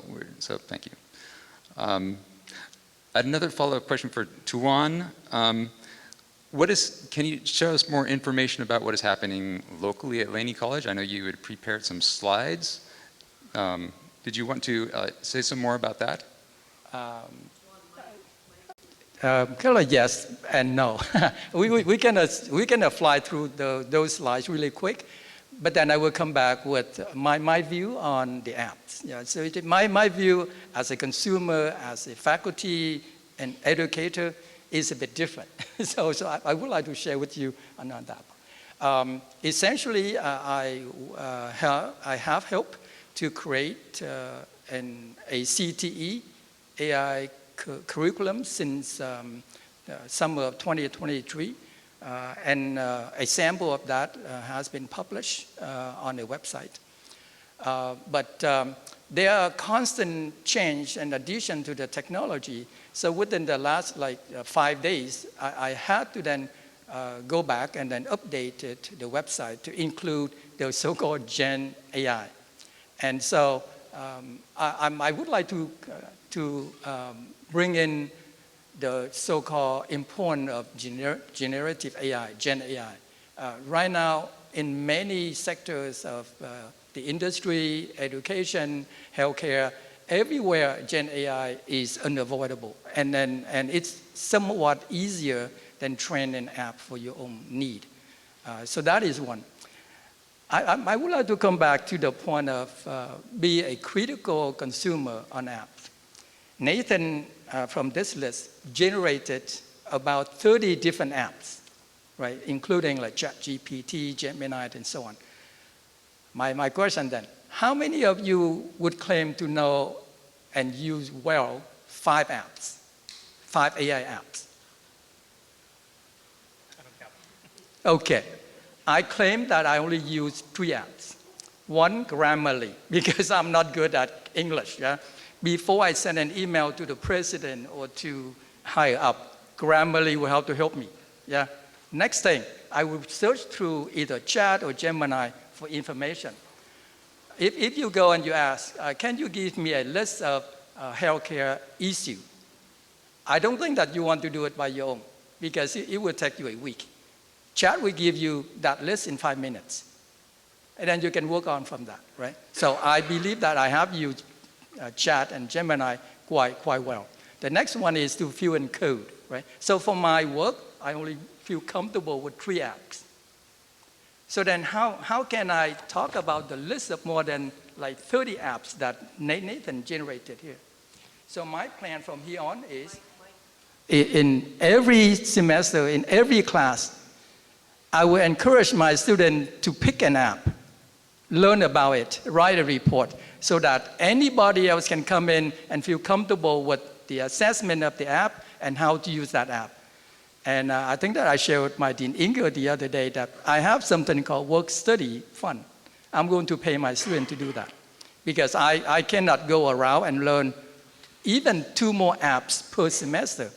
thank you. had another follow-up question for Tuan. Can you show us more information about what is happening locally at Laney College? I know you had prepared some slides. Did you want to say some more about that? Kind of yes and no. we can fly through those slides really quick, but then I will come back with my view on the apps. Yeah, so my view as a consumer, as a faculty and educator is a bit different. so I would like to share with you on that. Essentially, I have helped to create a CTE AI curriculum since summer of 2023, and a sample of that has been published on the website. But there are constant change and addition to the technology. So within the last 5 days, I had to then go back and then update the website to include the so-called Gen AI. And so I would like to bring in the so-called importance of generative AI, Gen AI. Right now, in many sectors of the industry, education, healthcare, everywhere Gen AI is unavoidable. And it's somewhat easier than train an app for your own need. So that is one. I would like to come back to the point of be a critical consumer on apps. Nathan, from this list, generated about 30 different apps, right, including like ChatGPT, Gemini, and so on. My question then, how many of you would claim to know and use well 5 apps, 5 AI apps? Okay. I claim that I only use 3 apps. One, Grammarly, because I'm not good at English. Yeah? Before I send an email to the president or to higher up, Grammarly will have to help me. Yeah? Next thing, I will search through either Chat or Gemini for information. If you go and you ask, can you give me a list of healthcare issues? I don't think that you want to do it by your own, because it will take you a week. Chat will give you that list in 5 minutes. And then you can work on from that, right? So I believe that I have used Chat and Gemini quite well. The next one is to fill in code, right? So for my work, I only feel comfortable with 3 apps. So then how can I talk about the list of more than 30 apps that Nathan generated here? So my plan from here on is in every semester, in every class, I will encourage my students to pick an app, learn about it, write a report, so that anybody else can come in and feel comfortable with the assessment of the app and how to use that app. And I think that I shared with my Dean Inger the other day that I have something called work-study fund. I'm going to pay my students to do that, because I cannot go around and learn even 2 more apps per semester.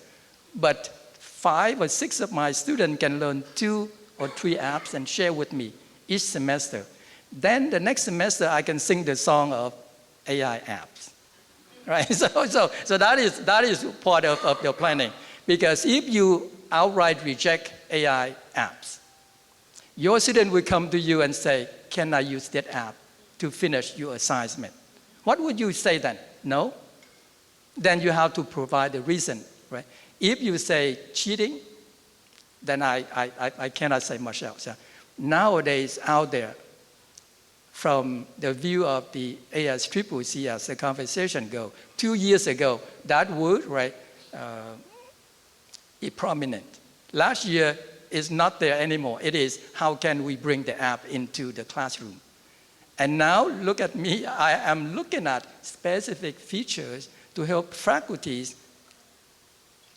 But 5 or 6 of my students can learn 2 or 3 apps and share with me each semester. Then the next semester, I can sing the song of AI apps, right? So that is part of your planning. Because if you outright reject AI apps, your student will come to you and say, can I use that app to finish your assignment? What would you say then? No? Then you have to provide a reason, right? If you say cheating, then I cannot say much else. Yeah? Nowadays, out there, from the view of the ASCCC as the conversation go, 2 years ago, that word, right, is prominent. Last year, it's not there anymore. It is, how can we bring the app into the classroom? And now, look at me, I am looking at specific features to help faculties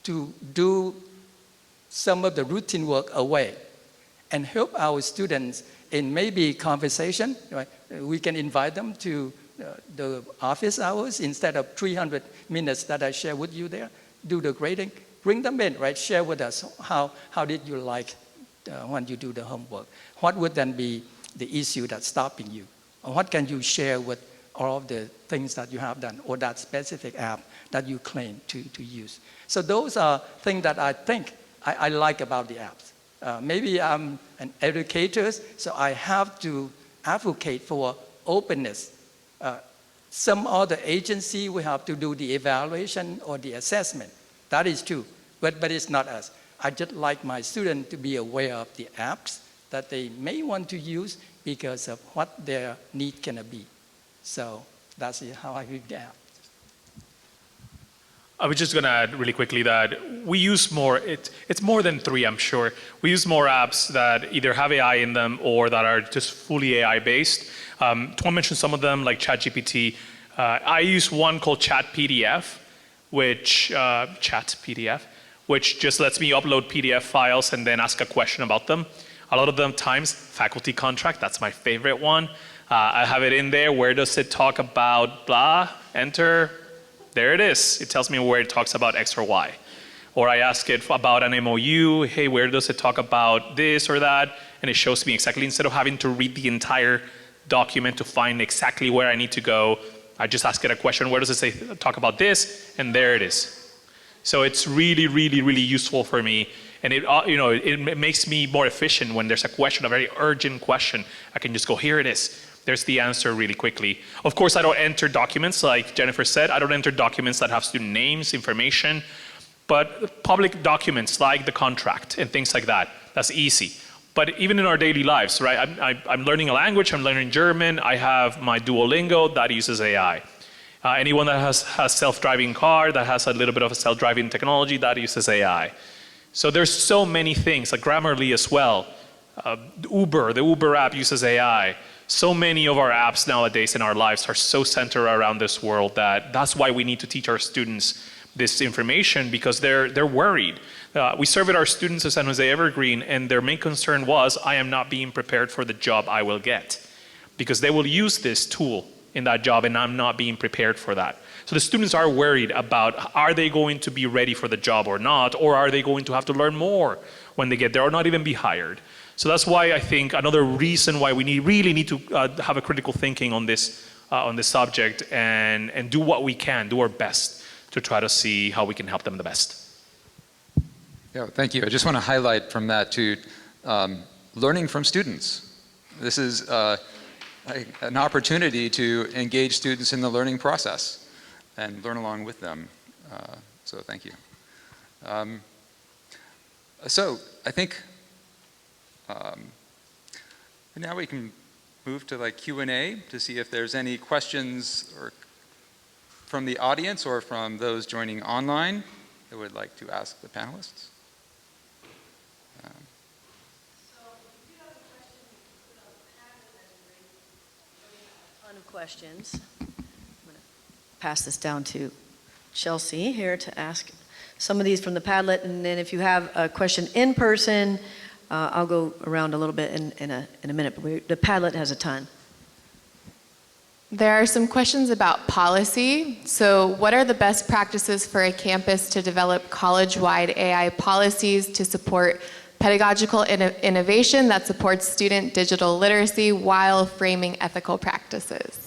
to do some of the routine work away and help our students in maybe conversation. Right? We can invite them to the office hours instead of 300 minutes that I share with you there. Do the grading, bring them in, right? Share with us how did you like when you do the homework. What would then be the issue that's stopping you? Or what can you share with all of the things that you have done or that specific app that you claim to use. So those are things that I think I like about the apps. Maybe I'm an educator, so I have to advocate for openness. Some other agency will have to do the evaluation or the assessment. That is true, but it's not us. I just like my students to be aware of the apps that they may want to use because of what their need can be. So that's how I read the app. I was just going to add really quickly that we use more, it's more than 3, I'm sure. We use more apps that either have AI in them or that are just fully AI based. Tuan mentioned some of them like ChatGPT. I use one called ChatPDF, which just lets me upload PDF files and then ask a question about them. A lot of them times, faculty contract, that's my favorite one. I have it in there. Where does it talk about blah? Enter. There it is. It tells me where it talks about X or Y. Or I ask it about an MOU. Hey, where does it talk about this or that? And it shows me exactly, instead of having to read the entire document to find exactly where I need to go, I just ask it a question. Where does it say talk about this? And there it is. So it's really, really, really useful for me. And it makes me more efficient when there's a question, a very urgent question. I can just go, here it is. There's the answer really quickly. Of course, I don't enter documents, like Jennifer said. I don't enter documents that have student names, information. But public documents like the contract and things like that, that's easy. But even in our daily lives, right? I'm learning a language, I'm learning German. I have my Duolingo, that uses AI. Anyone that has a self-driving car, that has a little bit of a self-driving technology, that uses AI. So there's so many things, like Grammarly as well. Uber, the Uber app uses AI. So many of our apps nowadays in our lives are so centered around this world that's why we need to teach our students this information, because they're worried. We surveyed our students at San Jose Evergreen, and their main concern was, I am not being prepared for the job I will get. Because they will use this tool in that job, and I'm not being prepared for that. So the students are worried about, are they going to be ready for the job or not, or are they going to have to learn more when they get there, or not even be hired? So that's why I think another reason why we really need to have a critical thinking on this subject and do what we can, do our best to try to see how we can help them the best. Yeah, thank you. I just want to highlight from that too, learning from students. This is an opportunity to engage students in the learning process and learn along with them. So thank you. So I think now we can move to like Q&A to see if there's any questions or from the audience or from those joining online that would like to ask the panelists. Of questions. I'm going to pass this down to Chelsea here to ask some of these from the Padlet, and then if you have a question in person, I'll go around a little bit in a minute, but the Padlet has a ton. There are some questions about policy. So what are the best practices for a campus to develop college-wide AI policies to support pedagogical innovation that supports student digital literacy while framing ethical practices?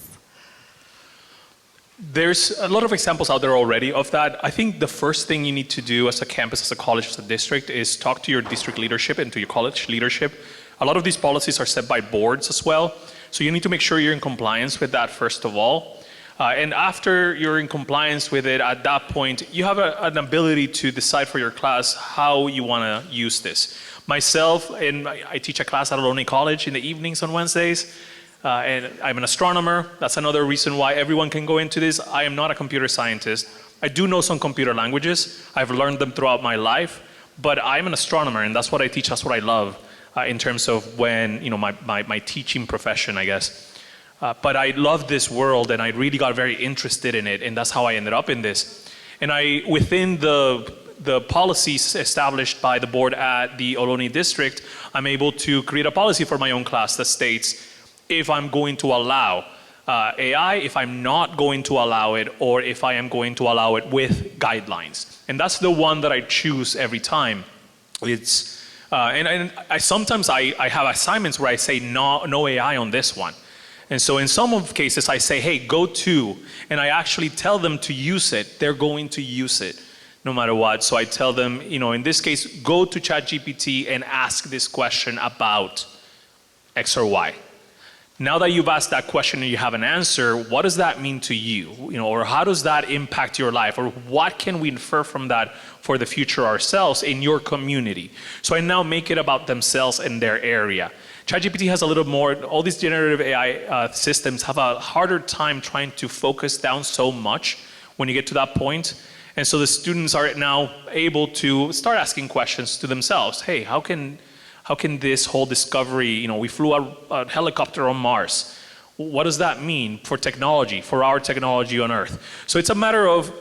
There's a lot of examples out there already of that. I think the first thing you need to do as a campus, as a college, as a district, is talk to your district leadership and to your college leadership. A lot of these policies are set by boards as well. So you need to make sure you're in compliance with that first of all. And after you're in compliance with it, at that point, you have an ability to decide for your class how you want to use this. Myself, I teach a class at Laney College in the evenings on Wednesdays. And I'm an astronomer. That's another reason why everyone can go into this. I am not a computer scientist. I do know some computer languages. I've learned them throughout my life. But I'm an astronomer, and that's what I teach. That's what I love in terms of when, my teaching profession, I guess. But I love this world, and I really got very interested in it, and that's how I ended up in this. And within the policies established by the board at the Ohlone district, I'm able to create a policy for my own class that states if I'm going to allow AI, if I'm not going to allow it, or if I am going to allow it with guidelines. And that's the one that I choose every time. Sometimes I have assignments where I say no AI on this one. And so in some of cases, I say, hey, go to, and I actually tell them to use it. They're going to use it no matter what. So I tell them, in this case, go to ChatGPT and ask this question about X or Y. Now that you've asked that question and you have an answer, what does that mean to you? Or how does that impact your life? Or what can we infer from that for the future ourselves in your community? So I now make it about themselves and their area. ChatGPT has a little more, all these generative AI systems have a harder time trying to focus down so much when you get to that point. And so the students are now able to start asking questions to themselves. Hey, how can this whole discovery, we flew a helicopter on Mars. What does that mean for technology, for our technology on Earth? So it's a matter of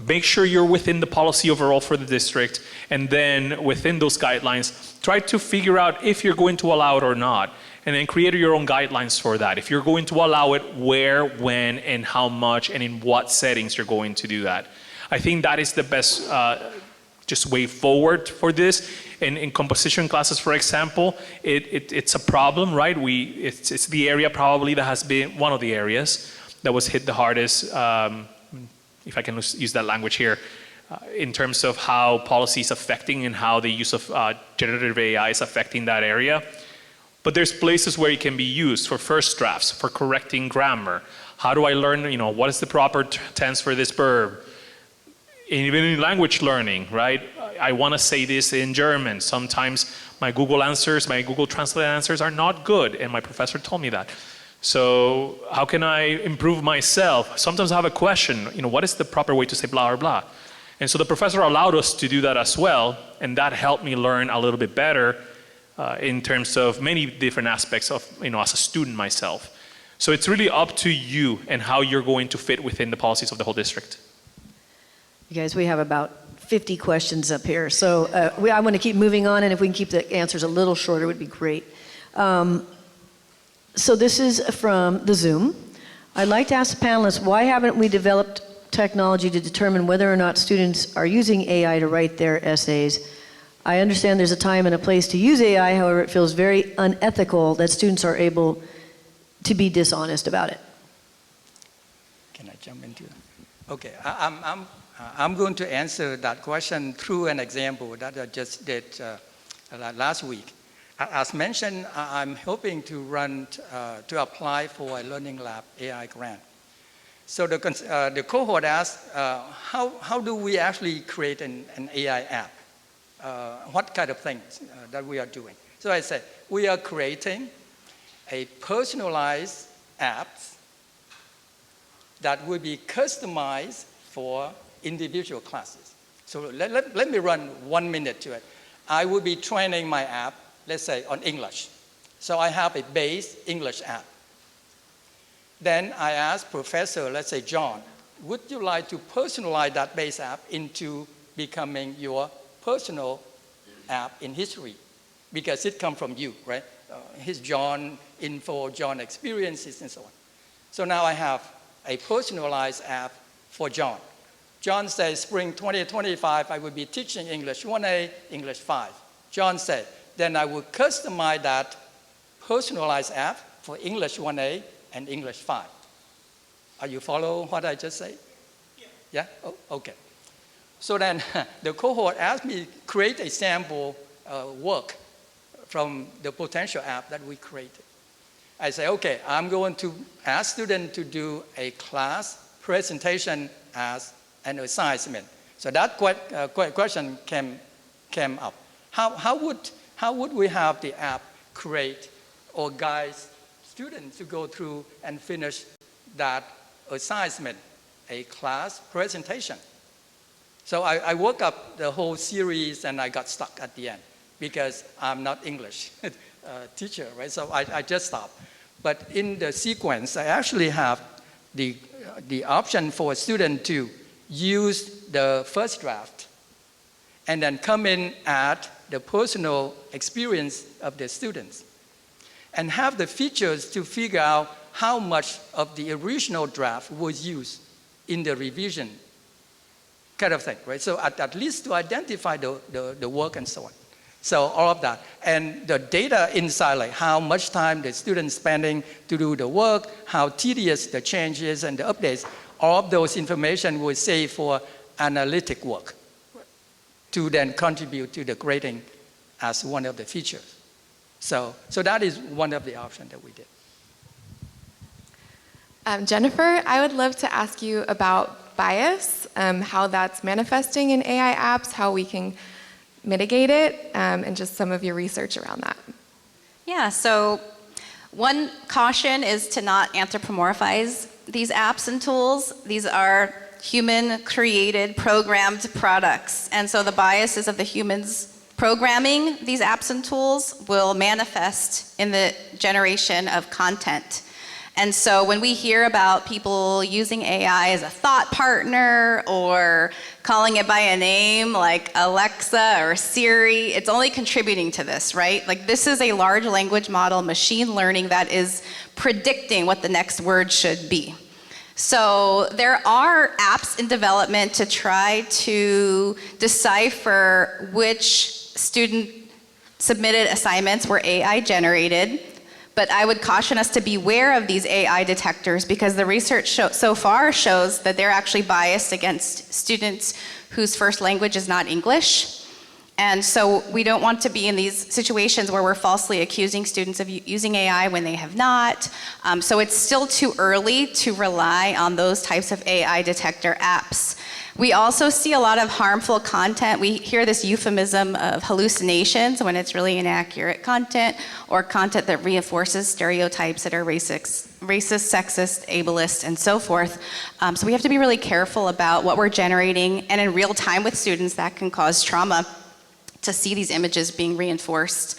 make sure you're within the policy overall for the district, and then within those guidelines, try to figure out if you're going to allow it or not, and then create your own guidelines for that. If you're going to allow it, where, when, and how much, and in what settings you're going to do that. I think that is the best just way forward for this. And in composition classes, for example, it's a problem, right? It's the area probably that has been one of the areas that was hit the hardest, if I can use that language here, in terms of how policy is affecting and how the use of generative AI is affecting that area. But there's places where it can be used for first drafts, for correcting grammar. How do I learn, what is the proper tense for this verb? Even in language learning, right? I want to say this in German. Sometimes my Google Translate answers are not good, and my professor told me that. So how can I improve myself? Sometimes I have a question, what is the proper way to say blah or blah? And so the professor allowed us to do that as well, and that helped me learn a little bit better in terms of many different aspects of, as a student myself. So it's really up to you and how you're going to fit within the policies of the whole district. You guys, we have about 50 questions up here. So I want to keep moving on, and if we can keep the answers a little shorter, it would be great. So this is from the Zoom. I'd like to ask the panelists, why haven't we developed technology to determine whether or not students are using AI to write their essays? I understand there's a time and a place to use AI, however, it feels very unethical that students are able to be dishonest about it. Can I jump into it? Okay, I'm going to answer that question through an example that I just did last week. As mentioned, I'm hoping to apply for a Learning Lab AI grant. So the cohort asked, how do we actually create an AI app? What kind of things that we are doing? So I said, we are creating a personalized app that will be customized for individual classes. So let me run 1 minute to it. I will be training my app, let's say, on English. So I have a base English app. Then I ask Professor, let's say John, would you like to personalize that base app into becoming your personal app in history? Because it comes from you, right? His John info, John experiences, and so on. So now I have a personalized app for John. John says, spring 2025, I will be teaching English 1A, English 5. John said, then I will customize that personalized app for English 1A and English 5. Are you follow what I just said? Yeah? Oh, okay. So then the cohort asked me to create a sample work from the potential app that we created. I say, okay, I'm going to ask students to do a class presentation as an assignment. So that question came up. How would we have the app create or guide students to go through and finish that assignment, a class presentation? So I worked up the whole series and I got stuck at the end because I'm not English teacher, right? So I just stopped. But in the sequence, I actually have the option for a student to use the first draft and then come in at the personal experience of the students and have the features to figure out how much of the original draft was used in the revision kind of thing, right? So at least to identify the work and so on. So all of that. And the data inside, like how much time the student's spending to do the work, how tedious the changes and the updates, all of those information will save for analytic work to then contribute to the grading as one of the features. So that is one of the options that we did. Jennifer, I would love to ask you about bias, how that's manifesting in AI apps, how we can mitigate it, and just some of your research around that. Yeah, so one caution is to not anthropomorphize these apps and tools. These are human-created, programmed products. And so the biases of the humans programming these apps and tools will manifest in the generation of content. And so when we hear about people using AI as a thought partner or calling it by a name like Alexa or Siri, it's only contributing to this, right? Like this is a large language model, machine learning that is predicting what the next word should be. So there are apps in development to try to decipher which student submitted assignments were AI generated. But I would caution us to beware of these AI detectors because the research so far shows that they're actually biased against students whose first language is not English. And so we don't want to be in these situations where we're falsely accusing students of using AI when they have not. So it's still too early to rely on those types of AI detector apps. We also see a lot of harmful content. We hear this euphemism of hallucinations when it's really inaccurate content or content that reinforces stereotypes that are racist, sexist, ableist, and so forth. So we have to be really careful about what we're generating, and in real time with students that can cause trauma to see these images being reinforced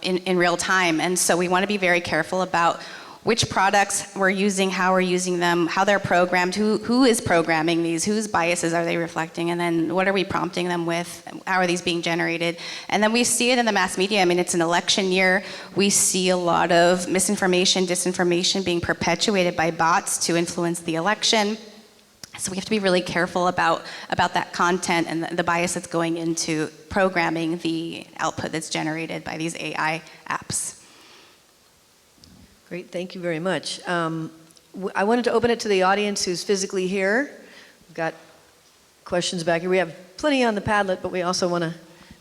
in real time. And so we want to be very careful about which products we're using, how we're using them, how they're programmed, who is programming these, whose biases are they reflecting, and then what are we prompting them with, how are these being generated. And then we see it in the mass media. I mean, it's an election year. We see a lot of misinformation, disinformation being perpetuated by bots to influence the election. So we have to be really careful about that content and the bias that's going into programming the output that's generated by these AI apps. Great, thank you very much. I wanted to open it to the audience who's physically here. We've got questions back here. We have plenty on the Padlet, but we also want to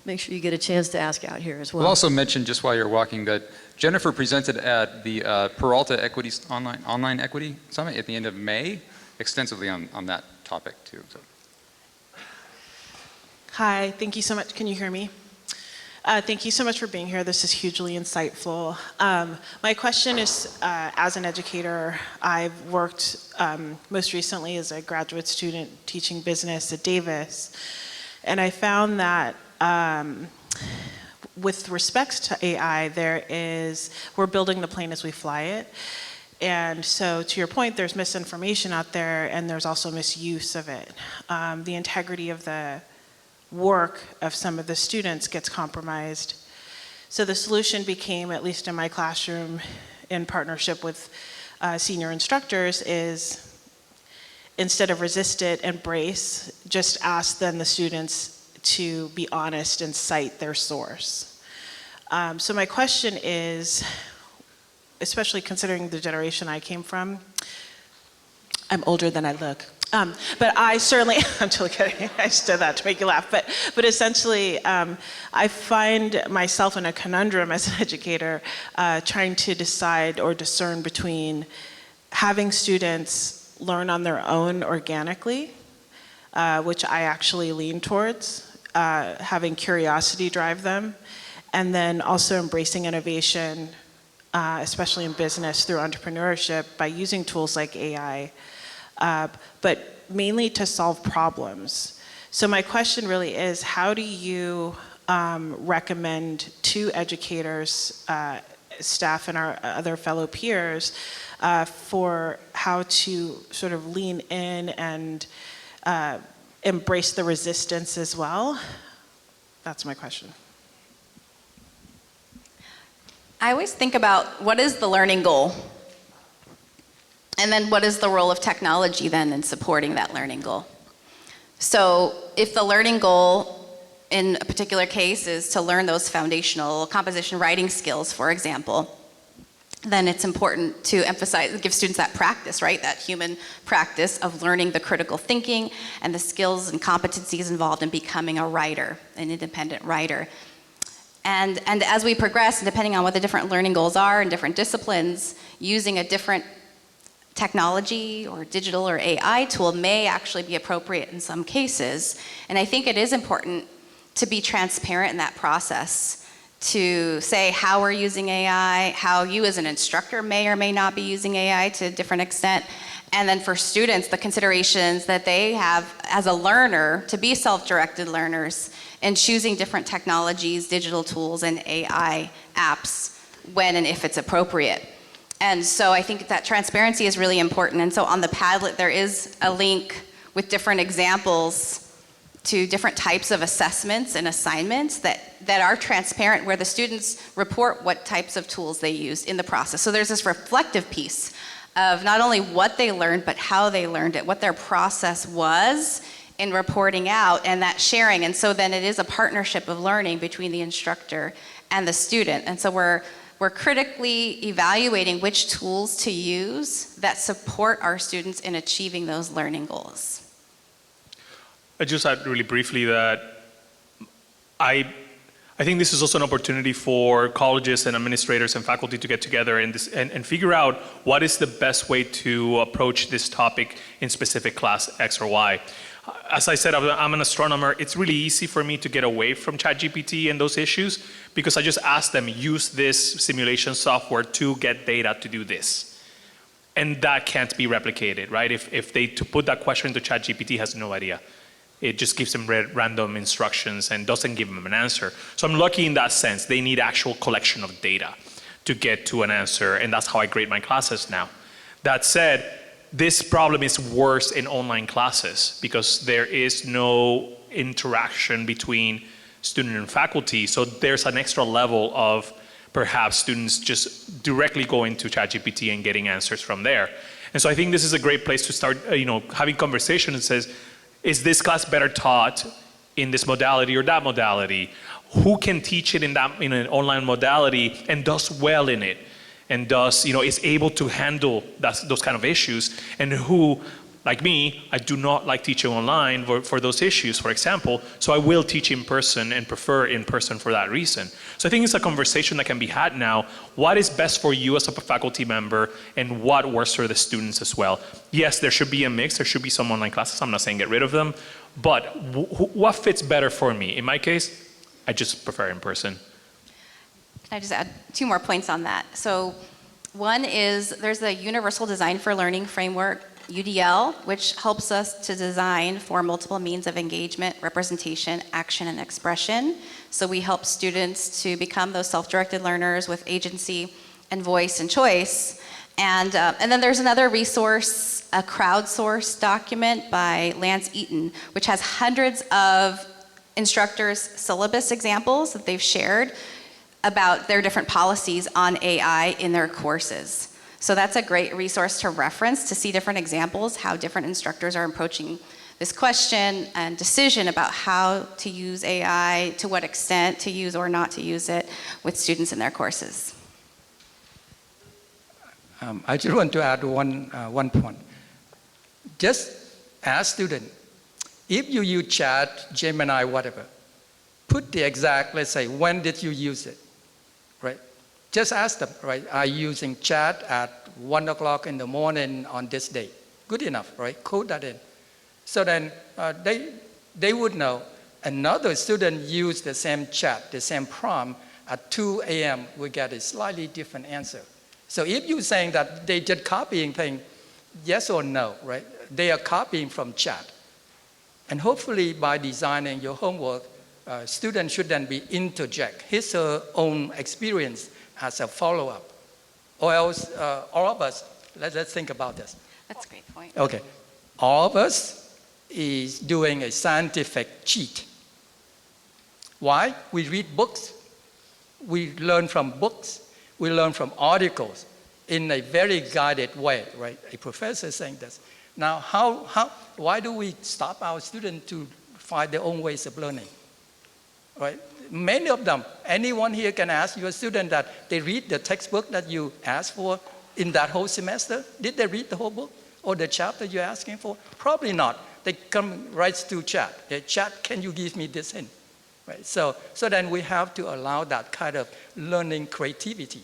make sure you get a chance to ask out here as well. We'll also mention, just while you're walking, that Jennifer presented at the Peralta Online Equity Summit at the end of May, extensively on that topic too. So. Hi, thank you so much. Can you hear me? Thank you so much for being here. This is hugely insightful. My question is, as an educator, I've worked most recently as a graduate student teaching business at Davis, and I found that with respect to AI, we're building the plane as we fly it. And so to your point, there's misinformation out there, and there's also misuse of it. The integrity of the work of some of the students gets compromised. So the solution became, at least in my classroom, in partnership with senior instructors, is instead of resist it, embrace, just ask then the students to be honest and cite their source. So my question is, especially considering the generation I came from, I'm older than I look. But I certainly, I'm totally kidding, I just did that to make you laugh, but essentially I find myself in a conundrum as an educator trying to decide or discern between having students learn on their own organically, which I actually lean towards, having curiosity drive them, and then also embracing innovation, especially in business through entrepreneurship by using tools like AI. But mainly to solve problems. So my question really is, how do you recommend to educators, staff, and our other fellow peers for how to sort of lean in and embrace the resistance as well? That's my question. I always think about what is the learning goal? And then what is the role of technology then in supporting that learning goal? So if the learning goal in a particular case is to learn those foundational composition writing skills, for example, then it's important to emphasize, give students that practice, right? That human practice of learning the critical thinking and the skills and competencies involved in becoming a writer, an independent writer. And as we progress, and depending on what the different learning goals are in different disciplines, using a different technology or digital or AI tool may actually be appropriate in some cases. And I think it is important to be transparent in that process, to say how we're using AI, how you as an instructor may or may not be using AI to a different extent, and then for students, the considerations that they have as a learner to be self-directed learners and choosing different technologies, digital tools, and AI apps when and if it's appropriate. And so I think that transparency is really important. And so on the Padlet, there is a link with different examples to different types of assessments and assignments that are transparent, where the students report what types of tools they used in the process. So there's this reflective piece of not only what they learned, but how they learned it, what their process was in reporting out, and that sharing. And so then it is a partnership of learning between the instructor and the student. And so we're critically evaluating which tools to use that support our students in achieving those learning goals. I just add really briefly that I think this is also an opportunity for colleges and administrators and faculty to get together and figure out what is the best way to approach this topic in specific class X or Y. As I said, I'm an astronomer. It's really easy for me to get away from ChatGPT and those issues because I just ask them, use this simulation software to get data to do this. And that can't be replicated, right? If they to put that question into ChatGPT, has no idea. It just gives them random instructions and doesn't give them an answer. So I'm lucky in that sense. They need actual collection of data to get to an answer, and that's how I grade my classes now. That said, this problem is worse in online classes because there is no interaction between student and faculty. So there's an extra level of perhaps students just directly going to ChatGPT and getting answers from there. And so I think this is a great place to start having conversation and says, is this class better taught in this modality or that modality? Who can teach it in an online modality and does well in it? And does, is able to handle those kind of issues, and who, like me, I do not like teaching online for those issues, for example, so I will teach in person and prefer in person for that reason. So I think it's a conversation that can be had now. What is best for you as a faculty member, and what works for the students as well? Yes, there should be a mix, there should be some online classes, I'm not saying get rid of them, but what fits better for me? In my case, I just prefer in person. Can I just add 2 more points on that? So one is there's the Universal Design for Learning framework, UDL, which helps us to design for multiple means of engagement, representation, action, and expression. So we help students to become those self-directed learners with agency and voice and choice. And then there's another resource, a crowdsourced document by Lance Eaton, which has hundreds of instructors' syllabus examples that they've shared about their different policies on AI in their courses. So that's a great resource to reference to see different examples, how different instructors are approaching this question and decision about how to use AI, to what extent to use or not to use it with students in their courses. I just want to add one point. Just ask students, if you use Chat, Gemini, whatever, put the exact, let's say, when did you use it, right? Just ask them, right? Are you using Chat at 1 o'clock in the morning on this day? Good enough, right? Code that in. So then they would know. Another student used the same chat, the same prompt at 2 a.m. we get a slightly different answer. So if you're saying that they just copying things, yes or no, right? They are copying from chat. And hopefully by designing your homework, students should then be interject his or her own experience as a follow-up. Or else, all of us, let's think about this. That's a great point. Okay, all of us is doing a scientific cheat. Why? We read books. We learn from books. We learn from articles in a very guided way, right? A professor saying this. Now, why do we stop our students to find their own ways of learning? right? Many of them, anyone here can ask your student that they read the textbook that you asked for in that whole semester. Did they read the whole book or the chapter you're asking for? Probably not. They come right to chat. They chat, can you give me this hint? Right? So then we have to allow that kind of learning creativity,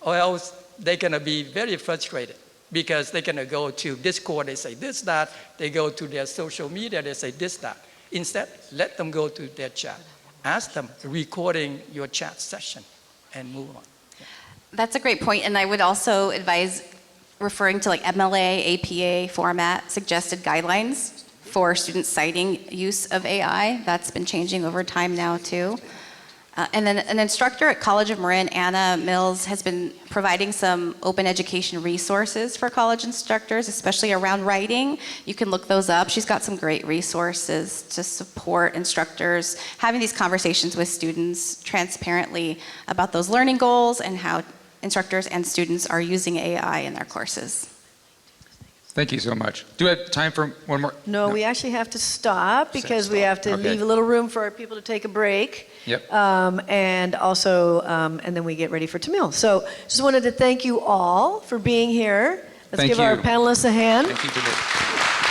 or else they're going to be very frustrated because they're going to go to Discord, they say this, that. They go to their social media, they say this, that. Instead, let them go to their chat. Ask them recording your chat session and move on. That's a great point, and I would also advise referring to like MLA, APA format suggested guidelines for students citing use of AI. That's been changing over time now too. And then an instructor at College of Marin, Anna Mills, has been providing some open education resources for college instructors, especially around writing. You can look those up. She's got some great resources to support instructors having these conversations with students transparently about those learning goals and how instructors and students are using AI in their courses. Thank you so much. Do we have time for one more? No, we actually have to stop because we have to Okay. leave a little room for our people to take a break. Yep. And also, and then we get ready for Tamil. So just wanted to thank you all for being here. Let's Thank give our you. panelists a hand. Thank you, Tamil.